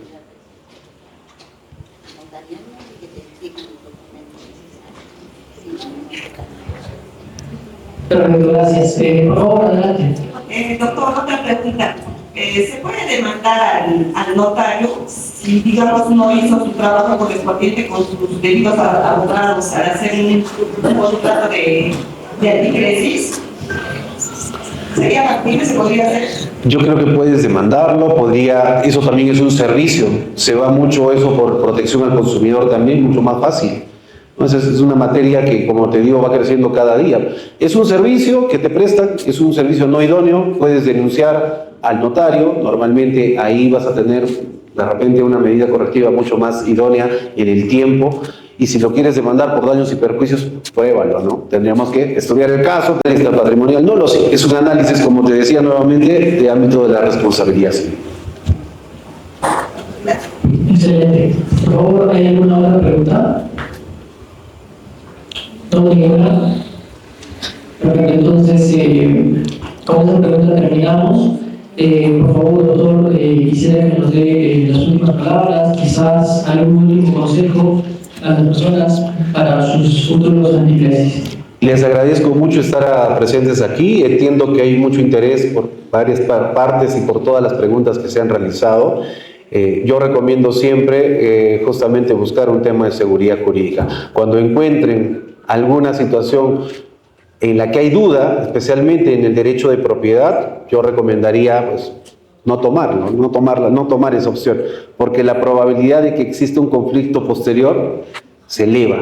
A: Perfecto, gracias. Por favor, adelante.
H: Doctor, otra pregunta. ¿Se puede demandar al notario si, digamos, no hizo su trabajo correspondiente con sus debidos abogados al hacer un contrato de anticresis? ¿Sería factible? ¿Se podría hacer?
B: Yo creo que puedes demandarlo, eso también es un servicio. Se va mucho eso por protección al consumidor también, mucho más fácil. Entonces es una materia que, como te digo, va creciendo cada día. Es un servicio que te prestan, es un servicio no idóneo, puedes denunciar al notario, normalmente ahí vas a tener de repente una medida correctiva mucho más idónea en el tiempo, y si lo quieres demandar por daños y perjuicios, pruébalo, ¿no? Tendríamos que estudiar el caso, lista patrimonial, no lo sé, es un análisis, como te decía nuevamente, de ámbito de la responsabilidad civil.
A: Excelente. Por favor, ¿hay alguna otra pregunta? ¿No ninguna? Perfecto, entonces, con esa pregunta terminamos. Por favor, doctor, quisiera que nos dé las últimas palabras, quizás algún último consejo a las personas para sus futuros anticresis.
B: Les agradezco mucho estar presentes aquí. Entiendo que hay mucho interés por varias partes y por todas las preguntas que se han realizado. Yo recomiendo siempre justamente buscar un tema de seguridad jurídica. Cuando encuentren alguna situación en la que hay duda, especialmente en el derecho de propiedad, yo recomendaría pues, no tomar esa opción, porque la probabilidad de que exista un conflicto posterior se eleva.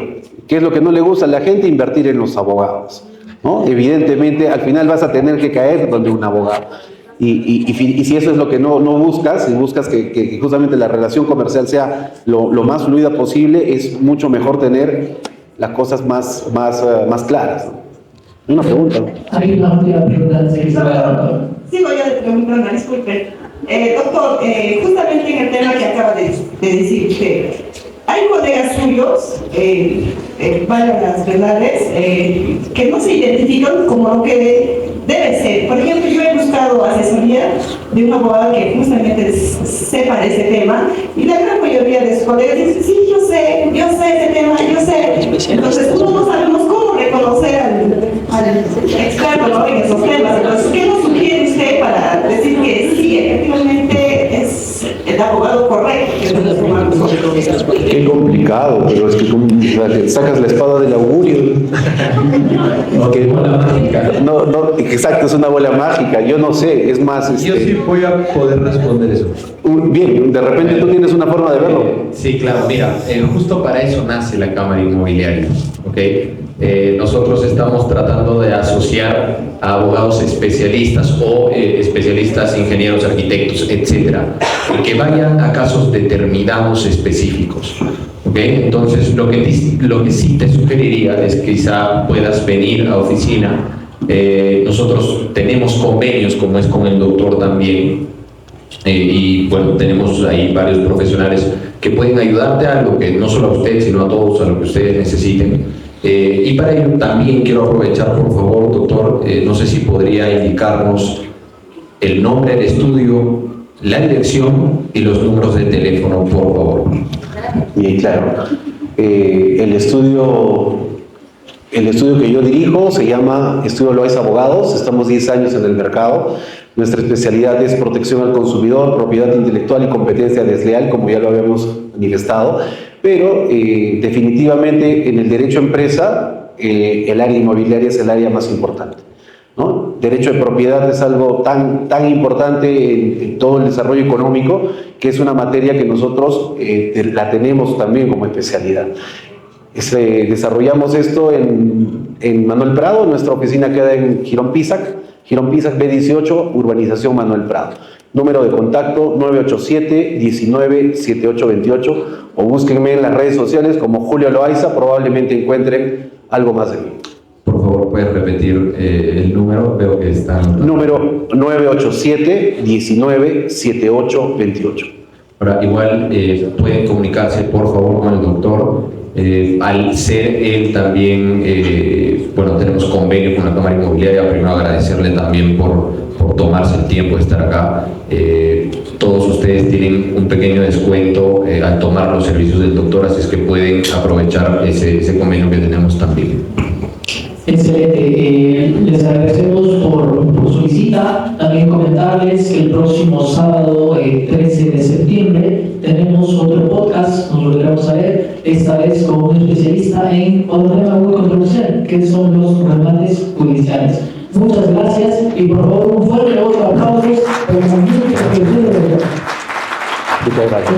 B: ¿Qué es lo que no le gusta a la gente? Invertir en los abogados, ¿no? Evidentemente, al final vas a tener que caer donde un abogado. Y si eso es lo que no buscas, si buscas que justamente la relación comercial sea lo más fluida posible, es mucho mejor tener las cosas más claras, ¿no? Una pregunta.
A: Hay una última pregunta.
H: Sigo yo de preguntando, disculpe. Doctor, justamente en el tema que acaba de decir usted, hay colegas suyos, valgan las verdades, que no se identifican como lo que debe ser. Por ejemplo, yo he buscado asesoría de un abogado que justamente sepa de ese tema, y la gran mayoría de sus colegas dicen, sí, yo sé ese tema, yo sé. Entonces, no sabemos cómo reconocer al experto, ¿no?, en esos temas. Entonces, ¿qué nos sugiere usted para decir que sí, efectivamente es el abogado correcto?
B: Qué complicado. complicado, pero es que tú sacas la espada del augurio.
E: Bola mágica.
B: No, exacto, es una bola mágica. Yo no sé, es más.
E: Yo sí voy a poder responder eso.
B: Bien, de repente tú tienes una forma de verlo.
E: Sí, claro, mira, justo para eso nace la Cámara Inmobiliaria, ¿ok? Nosotros estamos tratando de asociar a abogados especialistas o especialistas, ingenieros, arquitectos, etcétera, que vayan a casos determinados específicos, ¿ok? Entonces, lo que sí te sugeriría es que quizá puedas venir a oficina. Nosotros tenemos convenios, como es con el doctor también, y bueno, tenemos ahí varios profesionales que pueden ayudarte a lo que, no solo a usted, sino a todos, a lo que ustedes necesiten. Y para ello también quiero aprovechar, por favor, doctor, no sé si podría indicarnos el nombre del estudio, la dirección y los números de teléfono, por favor.
B: Bien, claro. El estudio que yo dirijo se llama Estudio Loaiza Abogados. Estamos 10 años en el mercado. Nuestra especialidad es protección al consumidor, propiedad intelectual y competencia desleal, como ya lo habíamos manifestado. Pero definitivamente en el derecho a empresa, el área inmobiliaria es el área más importante, ¿no? Derecho de propiedad es algo tan importante en todo el desarrollo económico, que es una materia que nosotros la tenemos también como especialidad. Desarrollamos esto en Manuel Prado. Nuestra oficina queda en Girón Pisac B18, Urbanización Manuel Prado. Número de contacto 987-197828, o búsquenme en las redes sociales como Julio Loaiza, probablemente encuentren algo más de mí.
E: Por favor, ¿puedes repetir el número? Veo que está...
B: Número 987-197828.
E: Ahora, igual pueden comunicarse, por favor, con el doctor. Al ser él también, bueno, tenemos convenio con la Cámara Inmobiliaria. Primero agradecerle también por tomarse el tiempo de estar acá. Todos ustedes tienen un pequeño descuento al tomar los servicios del doctor, así es que pueden aprovechar ese convenio que tenemos también.
A: Excelente, les agradecemos por su visita. También comentarles que el próximo sábado 13 de septiembre tenemos otro podcast, nos volveremos a ver, esta vez con un especialista en otro tema muy controversial, que son los remates judiciales. Muchas gracias y por favor un fuerte otro aplauso.
B: Muchas gracias.